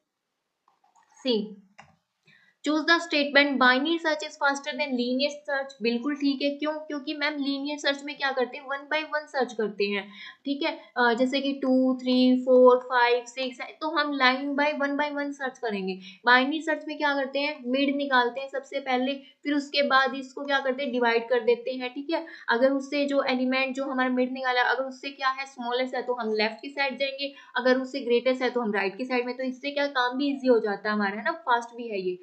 C. Choose the statement binary search is faster than linear search. बिल्कुल ठीक है, क्यों, क्योंकि मैम लीनियर सर्च में क्या करते हैं, वन बाय वन सर्च करते हैं, ठीक है. जैसे कि 2 3 4 5 6 तो हम लाइन बाय वन सर्च करेंगे. बाइनरी सर्च में क्या करते हैं, मिड निकालते हैं सबसे पहले, फिर उसके बाद इसको क्या करते हैं, डिवाइड कर देते हैं, ठीक है. अगर उससे जो एलिमेंट जो हमारा मिड निकाला अगर उससे क्या है स्मॉलेस्ट है तो हम लेफ्ट की साइड जाएंगे, अगर उससे ग्रेटेस्ट है तो हम राइट की साइड में. तो इससे क्या काम भी इजी हो जाता है हमारा, है ना, फास्ट भी है ये.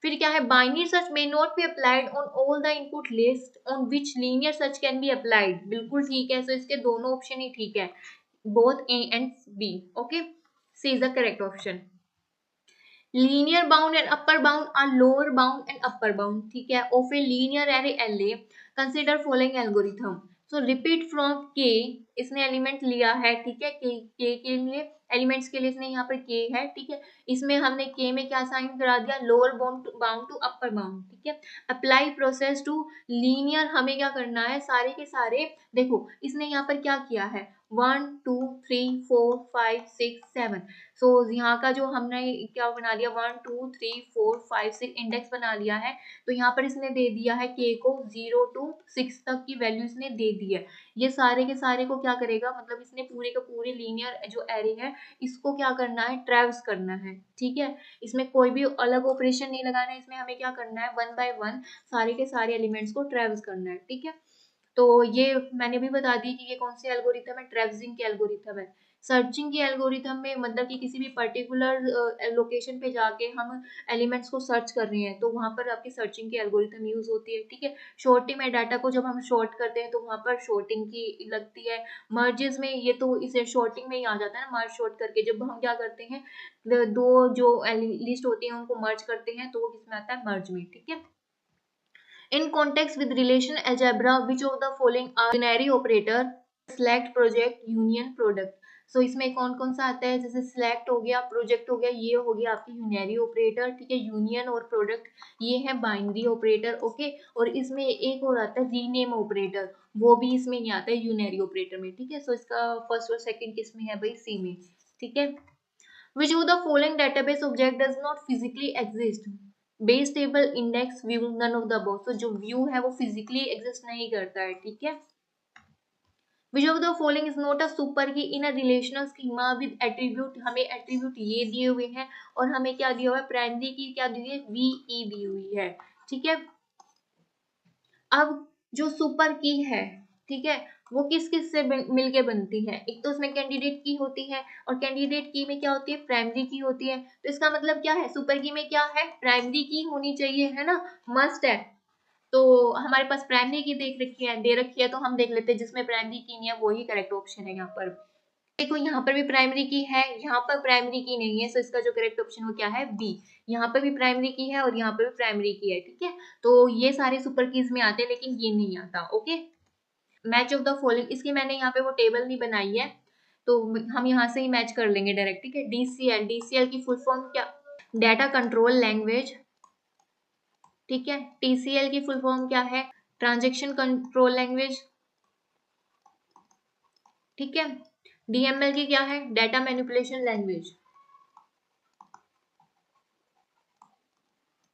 फिर क्या है, binary search may not be applied on all the input list on which linear search can be applied. बिल्कुल ठीक है. सो इसके दोनों ऑप्शन ही ठीक है, both A and B. Okay, C is the correct option. Linear bound and upper bound are lower bound and upper bound, ठीक है, of a linear array LA. Consider following algorithm. So repeat from K, इसने एलिमेंट लिया है, ठीक है, K के लिए एलिमेंट्स के लिए इसने यहाँ पर K है, ठीक है. इसमें हमने K में क्या साइन करा दिया, lower bound to upper bound, ठीक है. अप्लाई प्रोसेस टू लीनियर, हमें क्या करना है, सारे के सारे देखो इसने यहाँ पर क्या किया है, 1 2 3 4 5 6 7। सो यहाँ का जो हमने क्या बना लिया 1 2 3 4 5 6 इंडेक्स बना लिया है। तो यहाँ पर इसने दे दिया है k को 0 to 6 तक की वैल्यू इसने दे दी है। ये सारे के सारे को क्या करेगा, मतलब इसने पूरे का पूरे लीनियर जो एरे है इसको क्या करना है, ट्रैवर्स करना है। ठीक है, इसमें कोई भी अलग ऑपरेशन नहीं लगाना है, इसमें हमें क्या करना है, 1 बाय 1 सारे के सारे एलिमेंट्स को ट्रैवर्स करना है। ठीक है, तो ये मैंने भी बता दी कि ये कौन सी एल्गोरिथम है, ट्रैवर्सिंग की एल्गोरिथम है। सर्चिंग की एल्गोरिथम में मतलब कि किसी भी पर्टिकुलर लोकेशन पे जाके हम एलिमेंट्स को सर्च कर रहे हैं तो वहां पर आपकी सर्चिंग की एल्गोरिथम यूज होती है। ठीक है, शॉर्टिंग में डाटा को जब हम शॉर्ट करते हैं तो वहां पर शॉर्टिंग की लगती है। मर्जेस में ये तो इसे शॉर्टिंग में ही आ जाता है ना, मर्ज शॉर्ट करके जब हम क्या करते हैं, दो जो लिस्ट होती है उनको मर्ज करते हैं तो वो किसमें आता है, मर्ज में। ठीक है, in context with relation algebra which of the following are binary operator, select, project, union, product। सो इसमें कौन कौन सा आता है, जैसे सिलेक्ट हो गया, प्रोजेक्ट हो गया, ये हो गया आपकी यूनरी ऑपरेटर। ठीक है, यूनियन और प्रोडक्ट ये है बाइनरी ऑपरेटर। ओके, और इसमें एक और आता है रीनेम ऑपरेटर, वो भी इसमें नहीं आता है यूनरी ऑपरेटर में। ठीक है, सो इसका फर्स्ट और सेकंड किस में है भाई, सी में। ठीक है, which of the following database object does not physically exist, base table, index, view, none of the above. तो जो व्यू है वो फिजिकली एग्जिस्ट नहीं करता है। ठीक है, which of the following is not a super key in a relational schema with attribute, हमें एट्रीब्यूट ये दिए हुए हैं और हमें क्या दिया हुआ है, प्राइमरी की क्या दी है, वी दी हुई है। ठीक है, अब जो सुपर की है, ठीक है, वो किस किस से मिलके बनती है, एक तो उसमें कैंडिडेट की होती है और कैंडिडेट की में क्या होती है, प्राइमरी की होती है। तो इसका मतलब क्या है, सुपर की में क्या है, प्राइमरी की होनी चाहिए, है ना, मस्ट है। तो हमारे पास प्राइमरी की देख रखी है, दे रखी है, तो हम देख लेते हैं जिसमें प्राइमरी की नहीं है वही करेक्ट ऑप्शन है। यहाँ पर देखो, यहाँ पर भी प्राइमरी की है, यहाँ पर प्राइमरी की नहीं है, तो इसका जो करेक्ट ऑप्शन वो क्या है, बी। यहाँ पर भी प्राइमरी की है और यहाँ पर भी प्राइमरी की है। ठीक है, तो ये सारे सुपर कीज में आते हैं लेकिन ये नहीं आता। Okay, match of the following, इसकी मैंने यहाँ पे वो टेबल नहीं बनाई है तो हम यहाँ से ही मैच कर लेंगे डायरेक्ट। ठीक है, डीसीएल, डीसीएल की फुल फॉर्म क्या, डाटा कंट्रोल लैंग्वेज। ठीक है, टीसीएल की फुल फॉर्म क्या है, ट्रांजेक्शन कंट्रोल लैंग्वेज। ठीक है, डीएमएल की क्या है, डाटा मैनिपुलेशन लैंग्वेज।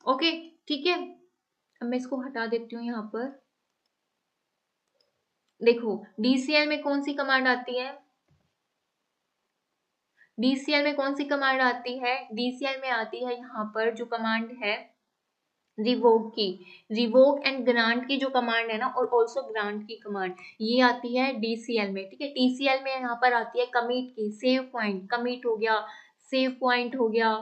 ओके, ठीक है, अब मैं इसको हटा देती हूँ यहाँ पर। देखो, डीसीएल में कौन सी कमांड आती है, डीसीएल में कौन सी कमांड आती है, डीसीएल में आती है यहाँ पर जो कमांड है रिवोक की, रिवोक एंड ग्रांट की जो कमांड है ना, और ऑल्सो ग्रांट की कमांड, ये आती है डीसीएल में। ठीक है, टीसीएल में यहाँ पर आती है कमिट की, सेव पॉइंट, कमिट हो गया, सेव पॉइंट हो गया,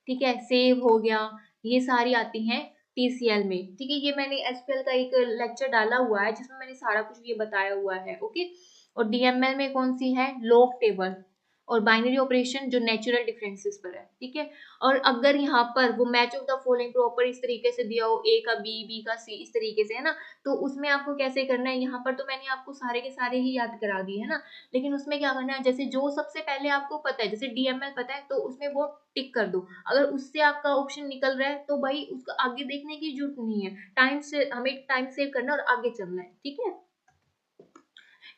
ठीक है, सेव हो गया, ये सारी आती हैं टीसीएल में। ठीक है, ये मैंने एसक्यूएल का एक लेक्चर डाला हुआ है जिसमें मैंने सारा कुछ ये बताया हुआ है। ओके, और डीएमएल में कौन सी है, लॉग टेबल और बाइनरी ऑपरेशन जो नेचुरल डिफरेंसेस पर है। ठीक है, और अगर यहाँ पर वो match of the following proper इस तरीके से दिया हो, ए का बी, बी का सी, इस तरीके से, है ना, तो उसमें आपको कैसे करना है, यहाँ पर तो मैंने आपको सारे के सारे ही याद करा दिए है ना, लेकिन उसमें क्या करना है, जैसे जो सबसे पहले आपको पता है, जैसे डीएमएल पता है तो उसमें वो टिक कर दो। अगर उससे आपका ऑप्शन निकल रहा है तो भाई उसको आगे देखने की जरूरत नहीं है, टाइम से हमें टाइम सेव करना और आगे चलना है। ठीक है,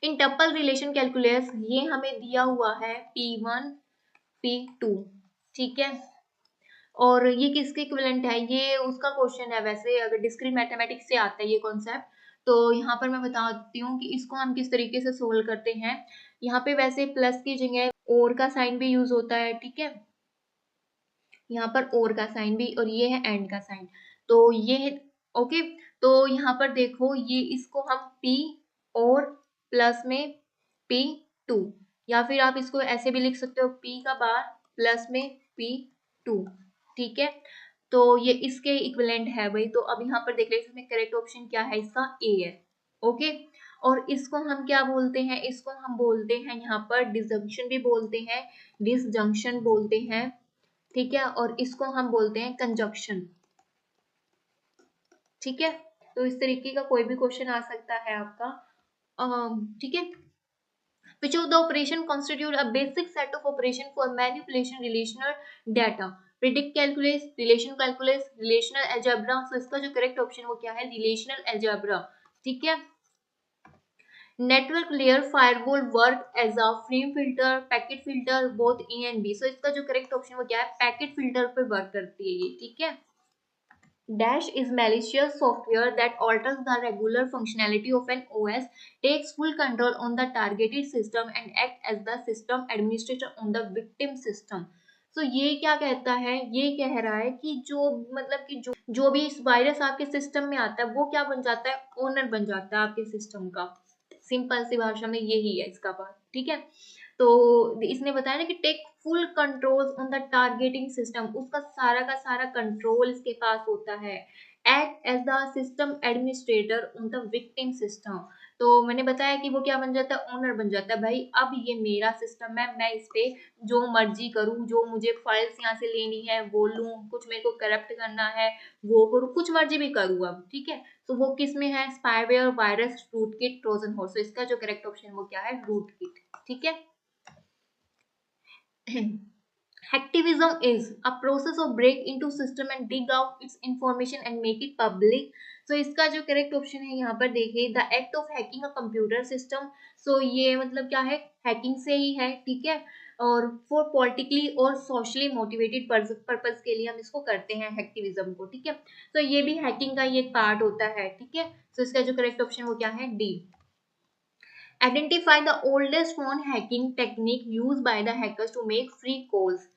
इन टपल रिलेशन कैलकुलस ये हमें दिया हुआ है P1 P2। ठीक है, और ये किसके इक्विवेलेंट है, ये उसका क्वेश्चन है। वैसे अगर डिस्क्रीट मैथमेटिक्स से आता है ये कॉन्सेप्ट, तो यहाँ पर मैं बताती हूँ कि इसको हम किस तरीके से सोल्व करते हैं। यहाँ पे वैसे प्लस की जगह और का साइन भी यूज होता है। ठीक है, यहाँ पर और का साइन भी, और ये है एंड का साइन, तो ये है। ओके, तो यहाँ पर देखो, ये इसको हम P और प्लस में P2, या फिर आप इसको ऐसे भी लिख सकते हो, P का बार प्लस में P2। ठीक है, तो ये इसके इक्विवेलेंट है भाई। तो अब यहाँ पर देख लेते हैं करेक्ट ऑप्शन क्या है, इसका ए है। ओके, और इसको हम क्या बोलते हैं, इसको हम बोलते हैं यहाँ पर डिसजंक्शन भी बोलते हैं, डिसजंक्शन बोलते हैं। ठीक है, और इसको हम बोलते हैं कंजक्शन। ठीक है, तो इस तरीके का कोई भी क्वेश्चन आ सकता है आपका। ठीक है, which of the operation constitute a basic set of operation for manipulation relational data, predict calculus, relation calculus, relational algebra। so इसका जो करेक्ट ऑप्शन वो क्या है, relational algebra। ठीक है, network layer firewall work as a frame filter, packet filter, both A and B. So इसका जो करेक्ट ऑप्शन वो क्या है, पैकेट फिल्टर पे वर्क करती है ये, ठीक है। Dash is malicious software that alters the regular functionality of an OS, takes full control on the targeted system and act as the system administrator on the victim system। तो ये क्या कहता है, ये कह रहा है कि जो मतलब कि जो भी इस वायरस आपके सिस्टम में आता है वो क्या बन जाता है, ओनर बन जाता है आपके सिस्टम का। सिंपल सी भाषा में यही है इसका बात, ठीक है। तो इसने बताया ना कि take full control on the targeting system, उसका सारा का सारा कंट्रोल इसके पास होता है। Act as the system administrator on the victim system, तो मैंने बताया कि वो क्या बन जाता है, ओनर बन जाता है। भाई अब ये मेरा सिस्टम है, मैं इस पे जो मर्जी करूँ, जो मुझे फाइल्स यहाँ से लेनी है वो लूँ, कुछ मेरे को करप्ट करना है वो करूँ, कुछ मर्जी भी करूँ अब, ठीक है। तो वो किस में है, spyware, virus, rootkit, Trojan horse. तो इसका जो करेक्ट ऑप्शन वो क्या है, रूट किट, ठीक है। Hacktivism is a process of break into system and dig out its information and make it public. So इसका जो करेक्ट ऑप्शन है यहाँ पर देखिए, the act of hacking a computer system. So ये मतलब क्या है, हैकिंग से ही है, ठीक है। और फॉर पॉलिटिकली और सोशली मोटिवेटेड पर्पज के लिए हम इसको करते हैं हैक्टिविज्म को, ठीक है। तो ये भी हैकिंग का ही एक पार्ट होता है, ठीक है। तो इसका जो करेक्ट ऑप्शन वो क्या है, D. Identify the oldest phone hacking technique used by the hackers to make free calls,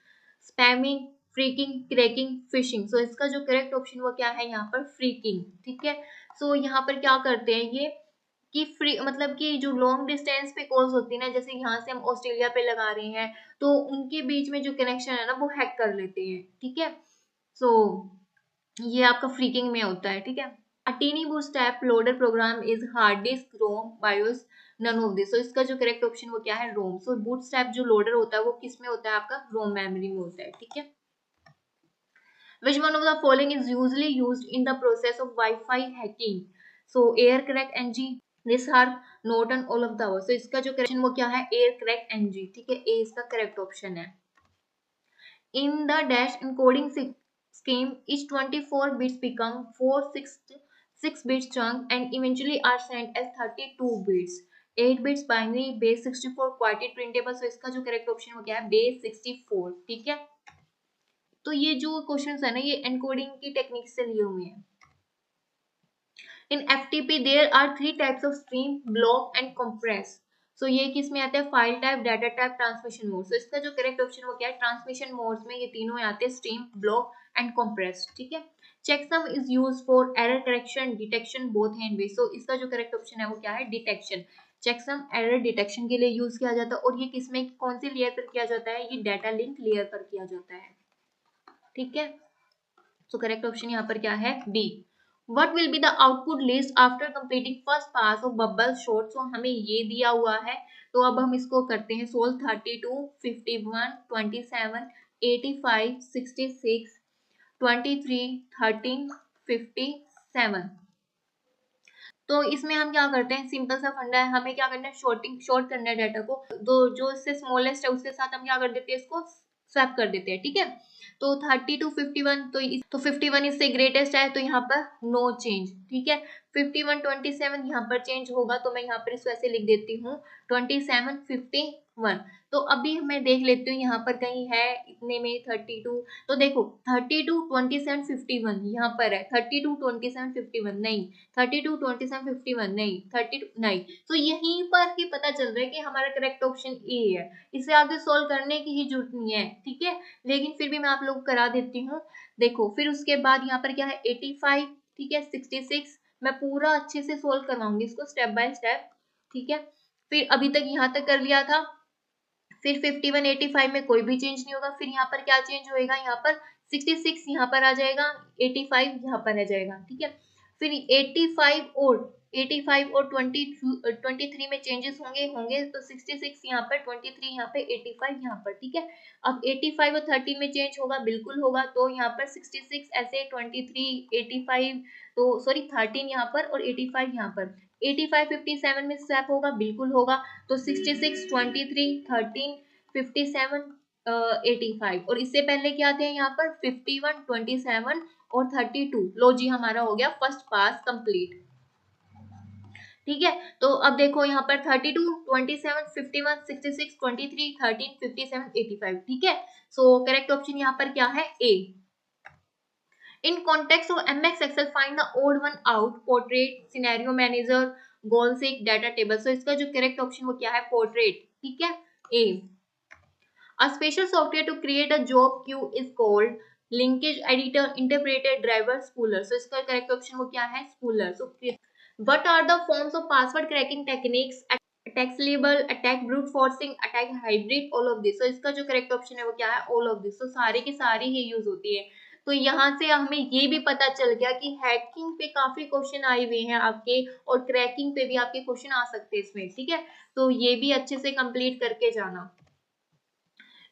spamming, freaking, cracking, phishing। So इसका जो करेक्ट ऑप्शन वो क्या है यहाँ पर, फ्रीकिंग, ठीक है। सो यहाँ पर क्या करते हैं ये कि फ्री मतलब कि जो लॉन्ग डिस्टेंस पे कॉल्स होती है ना, जैसे यहाँ से हम ऑस्ट्रेलिया पे लगा रहे हैं तो उनके बीच में जो कनेक्शन है ना वो हैक कर लेते हैं, ठीक है। सो ये आपका फ्रीकिंग में होता है, ठीक है। A teeny bootstrap loader program is hard disk, ROM, BIOS, none of this। So इसका जो करेक्ट ऑप्शन वो क्या है, ROM। So bootstrap जो लोडर होता है वो किस में होता है, आपका ROM मेमोरी में होता है, ठीक है। Which one of the following is usually used in the process of Wi-Fi hacking? So air crack ng, this harp, Norton, all of the above। So इसका जो करेक्शन वो क्या है, air crack ng, ठीक है। A इसका करेक्ट ऑप्शन है। In the dash encoding scheme, each 24 bits become 6 bits chunk and eventually are sent as 32 bits, 8 bits binary, base 64 quantity printable। So इसका जो करेक्ट ऑप्शन हो गया है base 64, ठीक है। तो ये जो क्वेश्चंस है ना ये एनकोडिंग की टेक्निक से लिए हुए हैं। In FTP there are 3 types of stream, block and compress। सो ये किस में आते हैं, file type, data type, transmission mode. So इसका जो करेक्ट ऑप्शन वो क्या है, ट्रांसमिशन मोड में ये तीनों आते हैं, स्ट्रीम, ब्लॉक एंड कंप्रेस, ठीक है। Checksum is used for error correction, detection, both hand way. So इसका जो करेक्ट ऑप्शन है वो क्या है, डिटेक्शन। चेकसम एरर डिटेक्शन के लिए यूज किया जाता है और ये किसमें, कौन सी लेयर पर किया जाता है, ये डाटा लिंक लेयर पर किया जाता है, ठीक है। सो करेक्ट ऑप्शन यहाँ पर क्या है, B. What will be the output list after completing first pass of bubble shot? So हमें ये दिया हुआ है, तो अब हम इसको करते हैं सोल्व। 32, 51, 27, 85, 66, 23, 13, 57। तो इसमें हम क्या करते हैं, सिंपल सा फंडा है, हमें क्या करना है, शॉर्ट करना है डाटा को। दो जो इससे स्मॉलेस्ट है उसके साथ हम क्या कर देते हैं, इसको स्वैप कर देते हैं, ठीक है। तो 30 to 51, तो 51 इससे ग्रेटेस्ट है तो यहाँ पर नो चेंज, ठीक है। 51, 27 यहाँ पर चेंज होगा तो मैं यहाँ पर इसको ऐसे लिख देती हूँ 27, 51। तो अभी मैं देख लेती हूँ यहाँ पर कहीं है इतने में 32। तो देखो 32, 27, 51 यहाँ पर है, 32, 27, 51 नहीं, 32, 27, 51 नहीं, 32 नहीं। तो यहीं पर ही पता चल रहा है कि हमारा करेक्ट ऑप्शन ए है। इसे आगे सोल्व करने की ही जरूरत नहीं है, ठीक है। लेकिन फिर भी मैं आप लोग करा देती हूँ। देखो फिर उसके बाद यहाँ पर क्या है, 85, ठीक है, 66। मैं पूरा अच्छे से सोल्व करवाऊंगी इसको स्टेप बाय स्टेप, ठीक है। फिर अभी तक यहाँ तक कर लिया था, फिर 51, 85 में कोई भी चेंज नहीं होगा। फिर यहाँ पर क्या चेंज होएगा, यहाँ पर 66 यहाँ पर आ जाएगा, 85 यहाँ पर आ जाएगा, ठीक है। फिर 85 और 23 में चेंजेस होंगे तो 66 यहाँ पर, 23 यहाँ पे, 85 यहाँ पर, ठीक है। अब 85 और 13 में चेंज होगा, बिल्कुल होगा। तो यहाँ पर 66 ऐसे, 23, 85, तो सॉरी 13 यहाँ पर और 85 यहाँ पर। 85, 57 में स्वैप होगा, बिल्कुल होगा। तो 66, 23, 13, 57, 85। और इससे पहले क्या थे यहाँ पर, 51, 27 और 32। लो जी हमारा हो गया फर्स्ट पास कंप्लीट, ठीक है। तो अब देखो यहाँ पर 32, 27, 51, 66, 23, 13, 57, 85, ठीक है। सो करेक्ट ऑप्शन यहाँ पर क्या है, A. In context of MS Excel find the odd one out, portrait, scenario manager, goal seek, data table. So इसका जो करेक्ट ऑप्शन वो क्या है, पोर्ट्रेट, ठीक है, ए। A special software to create a job queue is called linkage editor, interpreter, driver, spooler. So इसका correct option वो क्या है, spooler. So what are the forms of password cracking techniques? Attack label, attack brute forcing, attack hybrid, all of this. So इसका जो correct option है वो क्या है, all of this. So सारी की सारी ही यूज होती है। तो यहाँ से हमें ये भी पता चल गया कि हैकिंग पे काफी क्वेश्चन आए हुए हैं आपके, और क्रैकिंग पे भी आपके क्वेश्चन आ सकते हैं इसमें, ठीक है। तो ये भी अच्छे से कंप्लीट करके जाना।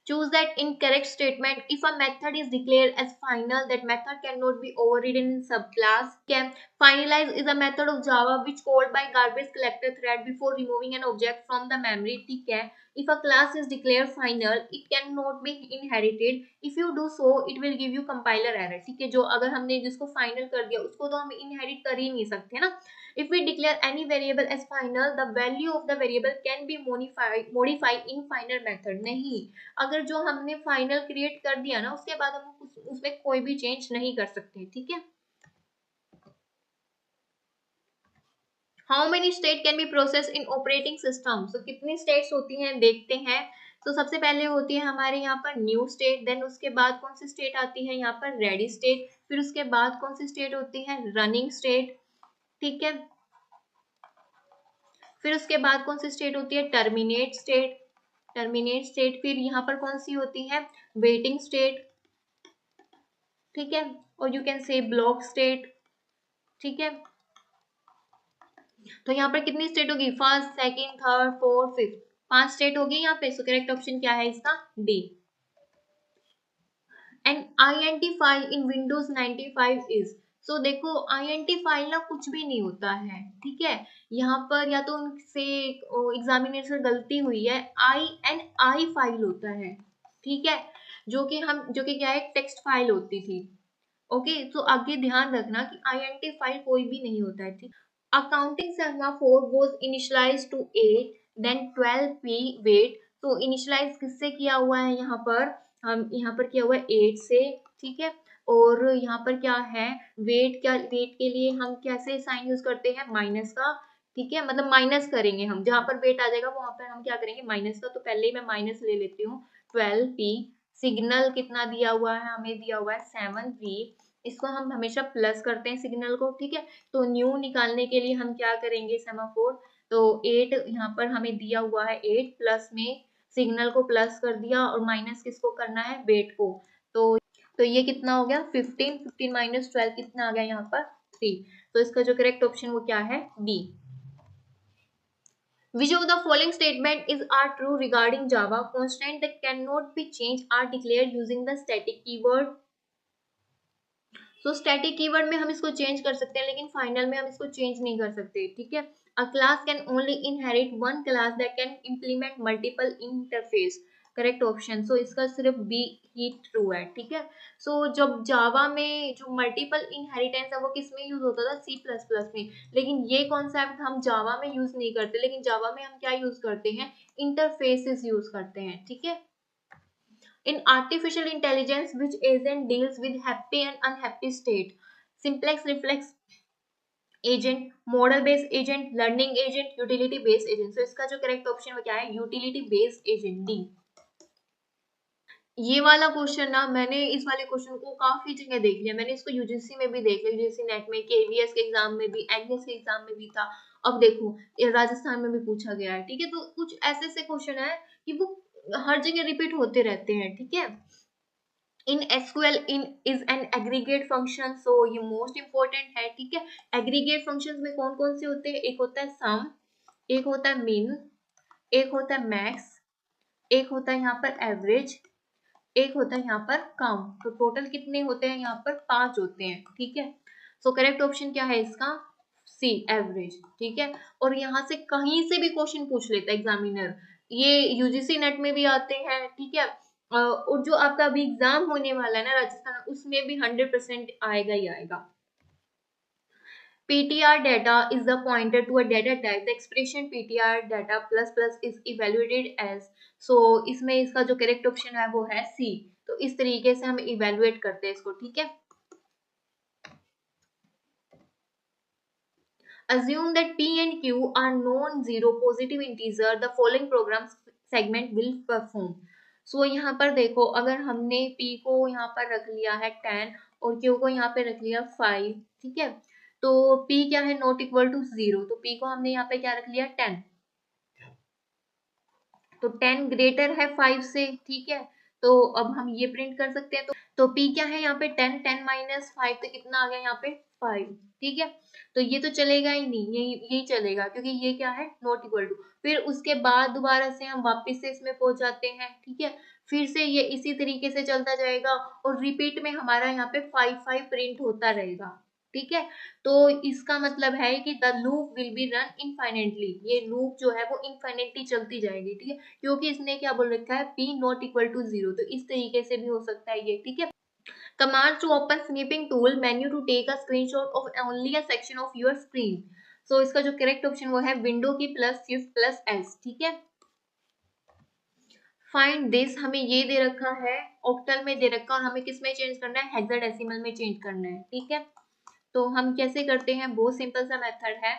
Choose that incorrect statement. If a method is declared as final, that method cannot be overridden in subclass. Can finalize is a method of Java which called by garbage collector thread before removing an object from the memory. ठीक है. If a class is declared final, it cannot be inherited. If you do so, it will give you compiler error. ठीक है. जो अगर हमने जिसको final कर दिया उसको तो हम inherit कर ही नहीं सकते ना. If we declare any variable as final, the value of the variable can be modified in final method. नहीं, अगर जो हमने फाइनल क्रिएट कर दिया ना उसके बाद हम उसमें कोई भी चेंज नहीं कर सकते, ठीक है। How many state can be process in operating system. तो कितनी स्टेट्स होती हैं देखते हैं। तो सबसे पहले होती है हमारे यहाँ पर न्यू स्टेट, देन उसके बाद कौन सी स्टेट आती है यहाँ पर, रेडी स्टेट, फिर उसके बाद कौन सी स्टेट होती है, रनिंग स्टेट, ठीक है। फिर उसके बाद कौन सी स्टेट होती है, टर्मिनेट स्टेट, टर्मिनेट स्टेट। फिर यहाँ पर कौन सी होती है, वेटिंग स्टेट, ठीक है, और you can say block state, ठीक है। तो यहाँ पर कितनी स्टेट होगी, first, second, third, fourth, fifth, 5 state होगी यहाँ पे। सो करेक्ट ऑप्शन क्या है इसका, D. And INT file in Windows 95 is. सो देखो INT फाइल ना कुछ भी नहीं होता है, ठीक है। यहाँ पर या तो उनसे एग्जामिनर से गलती हुई है, INI फाइल होता है, ठीक है, जो कि क्या है, टेक्स्ट फाइल होती थी। ओके, तो आगे ध्यान रखना कि INT फाइल कोई भी नहीं होता है, ठीक। Accounting semaphore was initialized to 8, then 12p wait. तो इनिशियलाइज किससे किया हुआ है यहाँ पर, हम यहाँ पर किया हुआ है 8 से, ठीक है। और यहाँ पर क्या है, वेट, क्या वेट के लिए हम कैसे साइन यूज करते हैं, माइनस का, ठीक है, मतलब माइनस करेंगे हम, जहाँ पर वेट आ जाएगा वहां पर हम क्या करेंगे, माइनस का। तो पहले ही मैं माइनस ले लेती हूँ, 12p। सिग्नल कितना दिया हुआ है, हमें दिया हुआ है 7v। इसको हम हमेशा प्लस करते हैं सिग्नल को, ठीक है। तो न्यू निकालने के लिए हम क्या करेंगे, सेमाफोर। तो 8 यहाँ पर हमें दिया हुआ है, 8 प्लस में सिग्नल को प्लस कर दिया, और माइनस किसको करना है, वेट को। तो ये कितना हो गया, 15, 15 माइनस 12 कितना आ गया यहाँ पर, 3। तो इसका जो करेक्ट ऑप्शन वो क्या है, B. Which of the following statement is are true regarding Java? Constant that cannot be changed are declared using the static keyword. तो स्टैटिक कीवर्ड में हम इसको चेंज कर सकते हैं, लेकिन फाइनल में हम इसको चेंज नहीं कर सकते, ठीक है। A class can only inherit one class that can implement multiple interface. Correct option, so इसका सिर्फ बी ही ट्रू है, ठीक है। सो जब जावा में जो मल्टीपल इनहेरिटेंस है वो किस में यूज होता था, C++ में। लेकिन ये कॉन्सेप्ट हम जावा में यूज नहीं करते, लेकिन जावा में हम क्या यूज करते हैं, इंटरफेसेस यूज करते हैं, ठीक है। In artificial intelligence, which agent deals with happy and unhappy state? Simplex reflex agent, model based agent, learning agent, utility based agent. So इसका जो correct option वो क्या है, utility based agent, D। ये वाला क्वेश्चन ना, मैंने इस वाले क्वेश्चन को काफी जगह देख लिया। मैंने इसको यूजीसी में भी देख लिया, यूजीसी नेट में, केवीएस के एग्जाम में भी, एनएस के एग्जाम में भी था। अब देखो ये राजस्थान में भी पूछा गया है, ठीक है। तो कुछ ऐसे ऐसे क्वेश्चन है कि वो हर जगह रिपीट होते रहते हैं, ठीक है। In SQL in is an aggregate function, so ये मोस्ट इंपॉर्टेंट है, ठीक है। एग्रीगेट फंक्शंस में कौन कौन से होते हैं, एक होता है सम, एक होता है मिन, एक होता है मैक्स, एक होता है यहाँ पर एवरेज, एक होता है यहाँ पर काउंट। तो टोटल कितने होते हैं, यहाँ पर 5 होते हैं, ठीक है। सो करेक्ट ऑप्शन क्या है इसका, सी, एवरेज, ठीक है। और यहाँ से कहीं से भी क्वेश्चन पूछ लेता है एग्जामिनर, ये यूजीसी नेट में भी आते हैं, ठीक है। और जो आपका अभी एग्जाम होने वाला है ना राजस्थान, उसमें भी 100% आएगा ही आएगा। PTR data is the pointer to a data type. The expression PTR data plus plus is evaluated as. So इसमें इसका जो करेक्ट ऑप्शन है वो है C. तो इस तरीके से हम इवेलुएट करते हैं इसको, ठीक है. Assume that P and Q are non-zero positive integer. The following program segment will perform. So यहाँ पर देखो, अगर हमने P को यहाँ पर रख लिया है 10 और Q को यहाँ पे रख लिया 5, ठीक है. तो P क्या है, नॉट इक्वल टू 0. तो P को हमने यहाँ पे क्या रख लिया 10. तो 10 ग्रेटर है 5 से, ठीक है. तो अब हम ये प्रिंट कर सकते हैं. तो P क्या है यहाँ पे 10, 10 माइनस 5 तो कितना आ गया यहाँ पे 5, ठीक है. तो ये तो चलेगा ही नहीं, यही चलेगा क्योंकि ये क्या है नॉट इक्वल टू. फिर उसके बाद दोबारा से हम वापस से इसमें पहुंच जाते हैं, ठीक है. फिर से ये इसी तरीके से चलता जाएगा और रिपीट में हमारा यहाँ पे 5 प्रिंट होता रहेगा, ठीक है. तो इसका मतलब है कि the loop will be run infinitely. ये लूप जो है वो इनफाइनेटली चलती जाएगी, ठीक है, क्योंकि इसने क्या बोल रखा है P नॉट इक्वल टू 0. तो इस तरीके से भी हो सकता है ये, ठीक है. Commands to open snipping tool menu to take a screenshot of only a section of your screen. So इसका जो करेक्ट ऑप्शन वो है विंडो की प्लस शिफ्ट प्लस एस, ठीक है. फाइंड दिस, हमें ये दे रखा है ऑक्टल में दे रखा और हमें किस में चेंज करना है, हेक्साडेसिमल में चेंज करना है, ठीक है. तो हम कैसे करते हैं, बहुत सिंपल सा मेथड है.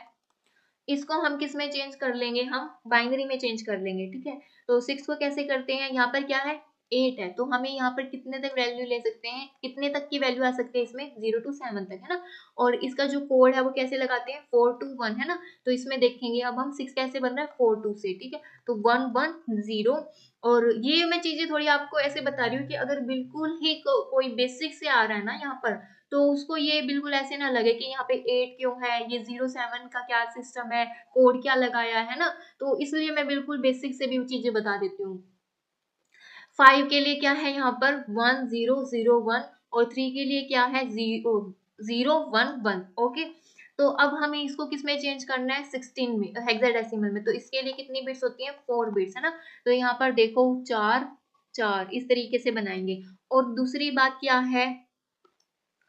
इसको हम किस में चेंज कर लेंगे, हम बाइनरी में चेंज कर लेंगे, ठीक है. तो 6 को कैसे करते हैं, यहाँ पर क्या है 8 है, तो हमें यहाँ पर कितने तक वैल्यू ले सकते हैं, कितने तक की वैल्यू आ सकते हैं इसमें 0 to 7 तक, है ना. और इसका जो कोड है वो कैसे लगाते हैं 4 to 1, है ना. तो इसमें देखेंगे अब हम 6 कैसे बन रहा है 4 2 से, ठीक है. तो 1 1 0. और ये मैं चीजें थोड़ी आपको ऐसे बता रही हूँ कि अगर बिल्कुल ही कोई बेसिक से आ रहा है ना यहाँ पर, तो उसको ये बिल्कुल ऐसे ना लगे कि यहाँ पे 8 क्यों है, ये 07 का क्या सिस्टम है, कोड क्या लगाया है ना. तो इसलिए मैं बिल्कुल बेसिक से भी चीजें बता देती हूँ. 5 के लिए क्या है यहाँ पर 1 0 0 1 और 3 के लिए क्या है 0 0 1 1. ओके. तो अब हमें इसको किस में चेंज करना है 16 में, हेक्साडेसिमल में. तो इसके लिए कितनी बिट्स होती हैं 4 बिट्स, है ना. तो यहाँ पर देखो 4 4 इस तरीके से बनाएंगे. और दूसरी बात क्या है,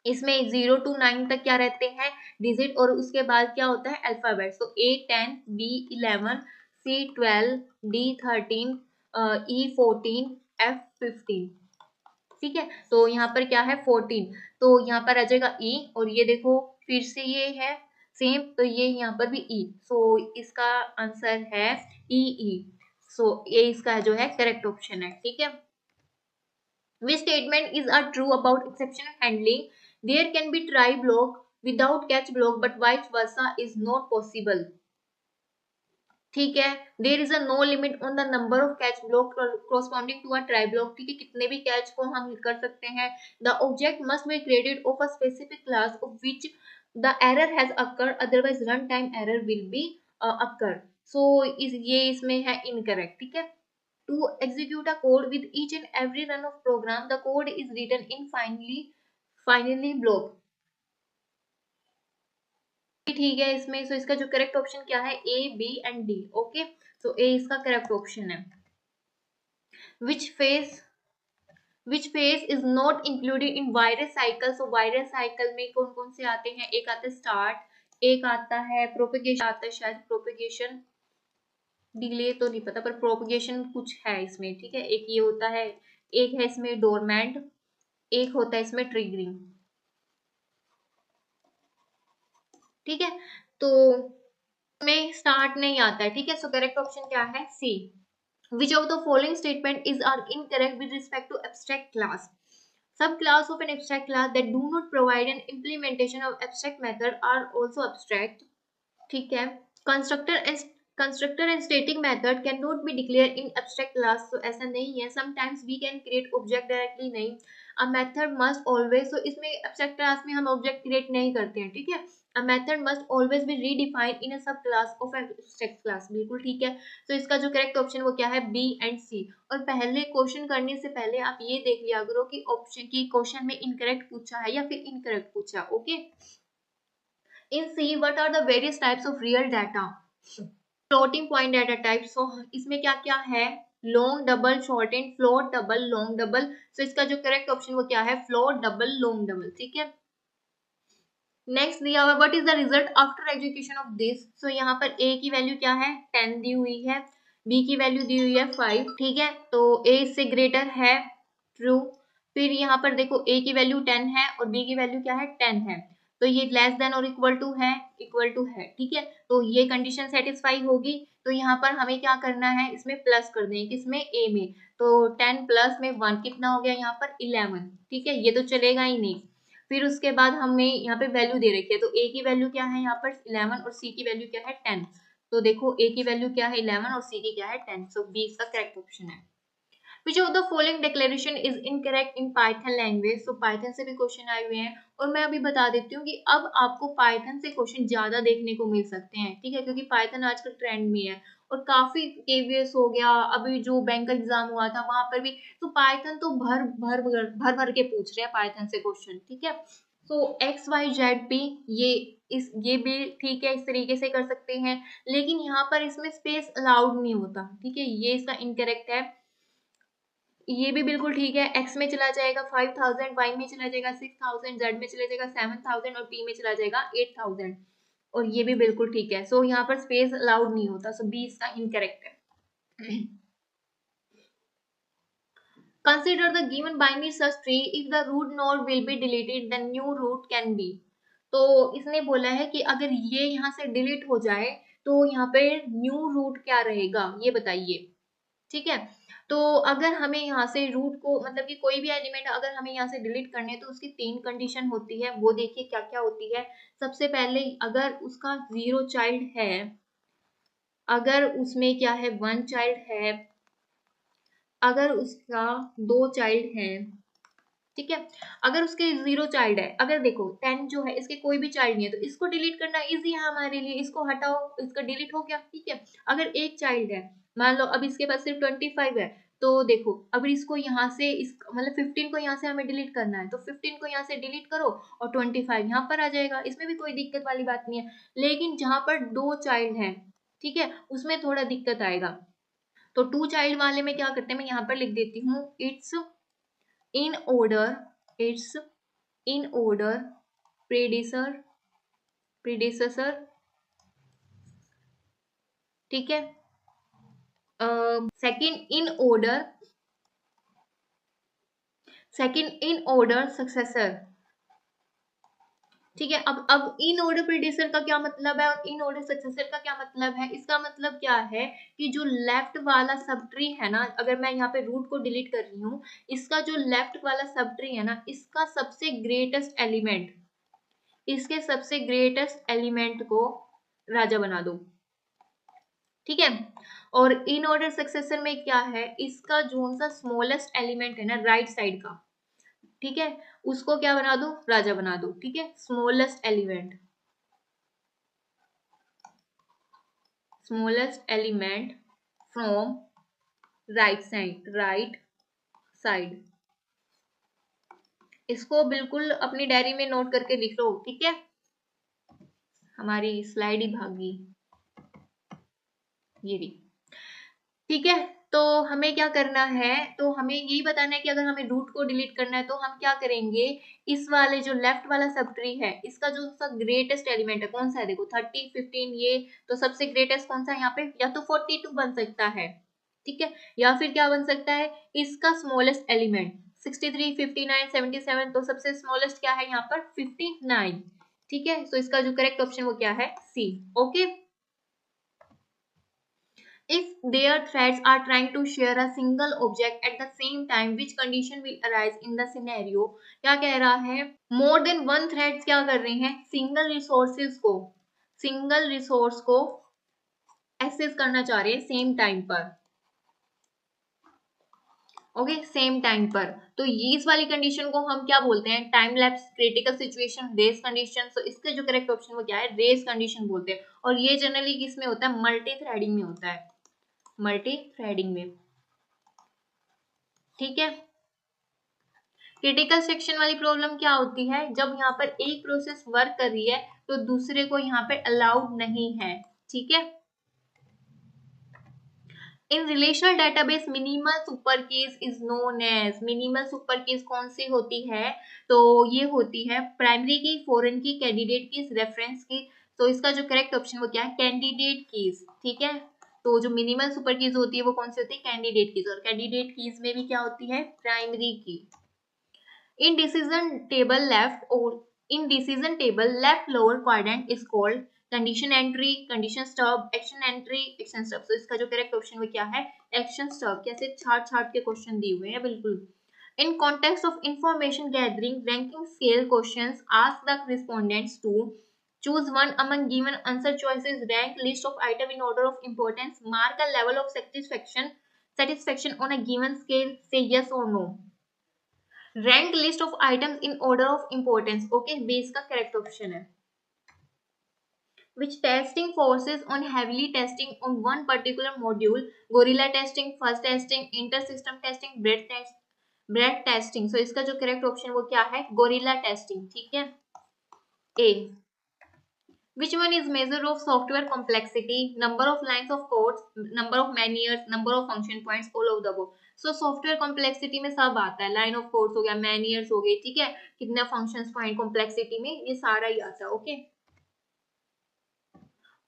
इसमें 0 to 9 तक क्या रहते हैं डिजिट और उसके बाद क्या होता है अल्फाबेट. तो A 10, B 11, C 12, D 13, E 14, F 15, ठीक है. तो यहाँ पर क्या है 14, तो यहाँ पर आ जाएगा E और ये देखो फिर से ये है सेम, तो ये यहाँ पर भी E. सो इसका आंसर है E. सो ये इसका जो है करेक्ट ऑप्शन है, ठीक है. Which statement is a true about exception handling? There can be try block without catch block, but vice versa is not possible. ठीक है. There is a no limit on the number of catch block corresponding to a try block. ठीक है, कितने भी catch को हम कर सकते हैं. The object must be created of a specific class of which the error has occurred, otherwise runtime error will be occur. So ये इसमें है incorrect, ठीक है. To execute a code with each and every run of program, the code is written in finally block. ठीक है इसमें. सो इसका जो करेक्ट ऑप्शन क्या है A, B and D. Okay. So A इसका करेक्ट ऑप्शन है. which phase is not included in virus cycle? So virus cycle में कौन कौन से आते हैं, एक आता है स्टार्ट, एक आता है प्रोपेगेशन, आता है शायद प्रोपेगेशन, डिले तो नहीं पता पर प्रोपगेशन कुछ है इसमें, ठीक है. एक ये होता है, एक है इसमें डोरमेंट, एक होता है इसमें ट्रिगरिंग, ठीक है. तो में स्टार्ट नहीं आता है, ठीक है. सो करेक्ट ऑप्शन क्या है सी. Which of the following statement is are incorrect with respect to abstract class? Subclass of an abstract class that do not provide an implementation of abstract method are also abstract, ठीक है. Constructor and static method cannot be declared in abstract class. So ऐसा नहीं है. Sometimes we can create object directly, नहीं. A method must always, so इसमें abstract class में हम object create नहीं करते हैं, ठीक है. A method must always be redefined in a subclass of an abstract class. बिल्कुल ठीक है. तो इसका जो करेक्ट ऑप्शन वो क्या है B and C. और पहले क्वेश्चन करने से पहले आप ये देख लिया करो कि ऑप्शन की क्वेश्चन में इनकरेक्ट पूछा है या फिर इनकरेक्ट पूछा, okay. In C, what are the various types of real data? Floating point data type. So इसमें क्या क्या है, long double short and float double long double. So इसका जो करेक्ट ऑप्शन वो क्या है फ्लोट डबल लॉन्ग डबल, ठीक है. नेक्स्ट दिया हुआ what is the result after execution of this. So यहाँ पर ए की वैल्यू क्या है 10 दी हुई है, बी की वैल्यू दी हुई है 5, ठीक है, तो ए इससे ग्रेटर है, ट्रू। फिर यहाँ पर देखो ए की वैल्यू 10 है और बी की वैल्यू क्या है 10 है, तो ये लेस देन और इक्वल टू है, इक्वल टू है, ठीक है, तो ये कंडीशन सेटिस्फाई होगी। तो यहाँ पर हमें क्या करना है, इसमें प्लस कर दें, किसमें, ए में, तो 10 प्लस में 1 कितना हो गया यहाँ पर 11, ठीक है, ये तो चलेगा ही नहीं। फिर उसके बाद हमें यहाँ पे वैल्यू दे रखी है, तो ए की वैल्यू क्या है यहाँ पर 11 और सी की वैल्यू क्या है 10, तो देखो ए की वैल्यू क्या है 11 और सी की क्या है 10, सो बी इसका करेक्ट ऑप्शन है। Which of the following declaration is incorrect in Python language? So Python से भी क्वेश्चन आए हुए हैं और मैं अभी बता देती हूँ कि अब आपको Python से क्वेश्चन ज्यादा देखने को मिल सकते हैं, ठीक है, क्योंकि Python आजकल ट्रेंड में है और काफी KVS हो गया, अभी जो बैंक का एग्जाम हुआ था वहां पर भी, तो Python तो भर भर भर भर भर के पूछ रहे हैं Python से क्वेश्चन, ठीक है। सो XYZ ये भी ठीक है, इस तरीके से कर सकते हैं, लेकिन यहाँ पर इसमें स्पेस अलाउड नहीं होता, ठीक है, ये इसका इनकरेक्ट है। ये भी बिल्कुल ठीक है, एक्स में चला जाएगा 5000, वाई में चला जाएगा 6000, जेड में चला जाएगा 7000 और टी में चला जाएगा 8000, और ये भी बिल्कुल ठीक है। सो यहाँ पर स्पेस अलाउड नहीं होता, सो बी इसका इनकरेक्ट है। Consider the given binary search tree, if the root node will be deleted the new root can be. तो इसने बोला है कि अगर ये यहाँ से डिलीट हो जाए तो यहाँ पे न्यू रूट क्या रहेगा, ये बताइए, ठीक है। तो अगर हमें यहाँ से रूट को, मतलब कि कोई भी एलिमेंट अगर हमें यहाँ से डिलीट करने हैं तो उसकी 3 कंडीशन होती है, वो देखिए क्या क्या होती है। सबसे पहले अगर उसका 0 चाइल्ड है, अगर उसमें क्या है 1 चाइल्ड है, अगर उसका 2 चाइल्ड है, ठीक है, अगर उसके 0 चाइल्ड है, अगर देखो 10 जो है इसके कोई भी चाइल्ड नहीं है तो इसको डिलीट करना इजी है हमारे लिए, इसको हटाओ, इसका डिलीट हो गया, ठीक है। अगर एक चाइल्ड है, मान लो अब इसके पास सिर्फ 25 है, तो देखो अगर इसको यहाँ से इस मतलब 15 को यहाँ से हमें डिलीट करना है, तो 15 को यहाँ से डिलीट करो और 25 यहाँ पर आ जाएगा, इसमें भी कोई दिक्कत वाली बात नहीं है। लेकिन जहां पर 2 चाइल्ड है, ठीक है, उसमें थोड़ा दिक्कत आएगा। तो 2 चाइल्ड वाले में क्या करते हैं, मैं यहाँ पर लिख देती हूँ, it's in order, it's in order predecessor, ठीक है, सेकंड इन ऑर्डर सक्सेसर, ठीक है। अब इन ऑर्डर प्रीडेसर का क्या मतलब है और इन ऑर्डर सक्सेसर का क्या मतलब है, इसका मतलब क्या है कि जो लेफ्ट वाला सब ट्री है ना, अगर मैं यहाँ पे रूट को डिलीट कर रही हूँ, इसका जो लेफ्ट वाला सब ट्री है ना, इसका सबसे ग्रेटेस्ट एलिमेंट, इसके सबसे ग्रेटेस्ट एलिमेंट को राजा बना दो, ठीक है। और इन ऑर्डर सक्सेसर में क्या है, इसका जो सा स्मॉलेस्ट एलिमेंट है ना राइट साइड का, ठीक है, उसको क्या बना दो, राजा बना दो, ठीक है, smallest element from right side, इसको बिल्कुल अपनी डायरी में नोट करके लिख लो, ठीक है। हमारी स्लाइड ही भागी, ये भी ठीक है। तो हमें क्या करना है, तो हमें यही बताना है कि अगर हमें रूट को डिलीट करना है तो हम क्या करेंगे, इस वाले जो लेफ्ट वाला सब ट्री है, इसका जो सा ग्रेटेस्ट एलिमेंट है कौन सा है, देखो 30 15 ये, तो सबसे ग्रेटेस्ट कौन सा है यहाँ पे, या तो 42 बन सकता है, ठीक है, या फिर क्या बन सकता है, इसका स्मॉलेस्ट एलिमेंट 63 59 77, तो सबसे स्मॉलेस्ट क्या है यहाँ पर 59, ठीक है। तो इसका जो करेक्ट ऑप्शन वो क्या है, सी, okay. If their threads are trying to share a single object at the same time, which condition will arise in the scenario? क्या कह रहा है, more than one threads क्या कर रहे हैं, सिंगल रिसोर्स को एक्सेस करना चाह रहे हैं सेम टाइम पर, ओके, सेम टाइम पर। तो ये इस वाली कंडीशन को हम क्या बोलते हैं, time lapse critical situation, race condition. तो इसका जो करेक्ट ऑप्शन वो क्या है, रेस कंडीशन बोलते हैं, और ये जनरली किसमें होता है, मल्टी थ्रेडिंग में होता है, मल्टी थ्रेडिंग में, ठीक है। क्रिटिकल सेक्शन वाली प्रॉब्लम क्या होती है, जब यहाँ पर एक प्रोसेस वर्क कर रही है तो दूसरे को यहाँ पे अलाउड नहीं है, ठीक है। In relational database minimal super keys is known as, minimal super keys कौन सी होती है, तो ये होती है प्राइमरी की, फॉरेन की, कैंडिडेट की, रेफरेंस की। तो इसका जो करेक्ट ऑप्शन वो क्या है, कैंडिडेट कीज। ठीक है, तो जो मिनिमल सुपर कीज होती है वो कौन सी होती है, कैंडिडेट कीज, और कैंडिडेट कीज में भी क्या होती है, प्राइमरी की। In decision table left or in decision table left lower quadrant is called condition entry, condition stub, action entry, action stub. So इसका जो correct option वो क्या है, action stub। कैसे छाट के क्वेश्चन दिए हुए हैं बिल्कुल। In context of information gathering, ranking scale questions ask the respondents to choose one among given answer choices, rank list of item in order of importance, mark a level of satisfaction on a given scale, say yes or no. Rank list of items in order of importance, okay, base का करेक्ट ऑप्शन है। Which testing forces on heavily testing on one particular module, gorilla testing, fuzz testing, inter-system testing, breadth testing। So इसका जो करेक्ट ऑप्शन वो क्या है, गोरिल्ला टेस्टिंग। ठीक है, ए। Which one is measure of software complexity? Number of lines of codes, number of menus, number of function points, all of the above. So software complexity में सब आता है, line of codes हो गया, menus हो गए, ठीक है, कितने functions point complexity में, ये सारा ही आता है, ओके।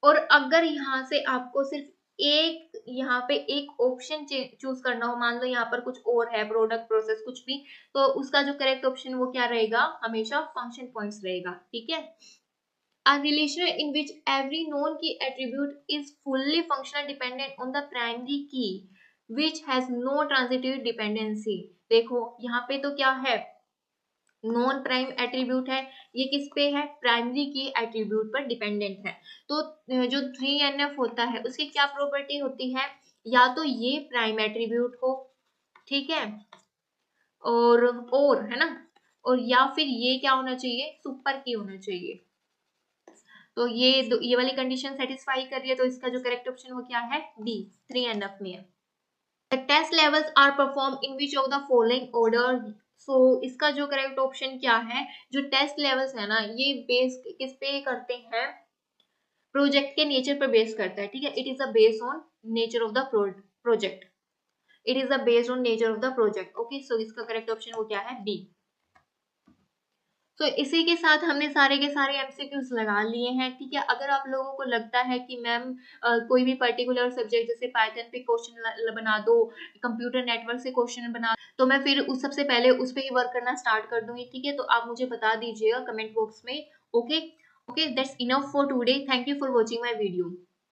और अगर यहाँ से आपको सिर्फ एक यहाँ पे एक ऑप्शन चूज करना हो, मान लो यहाँ पर कुछ और है, प्रोडक्ट, प्रोसेस, कुछ भी, तो उसका जो करेक्ट ऑप्शन वो क्या रहेगा, हमेशा फंक्शन पॉइंट्स रहेगा। ठीक है, a relation in which every known key attribute is fully functional dependent on the primary key which has no transitive dependency। देखो यहाँ पे तो क्या है, नॉन प्राइम एट्रीब्यूट है, ये किस पे है, प्राइमरी की एट्रीब्यूट पर डिपेंडेंट है। तो जो 3NF होता है उसकी क्या प्रॉपर्टी होती है, या तो ये प्राइम एट्रीब्यूट हो, ठीक है, और है ना, और या फिर ये क्या होना चाहिए, सुपर की होना चाहिए। तो ये वाली कंडीशन सेटिस्फाई कर रही है, तो इसका जो करेक्ट ऑप्शन वो क्या है, डी, 3NF में है। The test levels are performed in which of the following order? So इसका जो करेक्ट ऑप्शन क्या है, जो टेस्ट लेवल्स है ना, ये बेस किस पे करते हैं, प्रोजेक्ट के नेचर पर बेस करता है। ठीक है, it is a base on nature of the project, it is a based on nature of the project. Okay, so इसका करेक्ट ऑप्शन वो क्या है, बी। तो इसी के साथ हमने सारे के सारे एमसीक्यूज लगा लिए हैं। ठीक है, अगर आप लोगों को लगता है कि मैम कोई भी पर्टिकुलर सब्जेक्ट जैसे पाइथन पे क्वेश्चन बना दो, कंप्यूटर नेटवर्क से क्वेश्चन बना, तो मैं फिर उस सबसे पहले उस पर ही वर्क करना स्टार्ट कर दूंगी। ठीक है, तो आप मुझे बता दीजिएगा कमेंट बॉक्स में। Okay okay, that's enough for today, thank you for watching my video.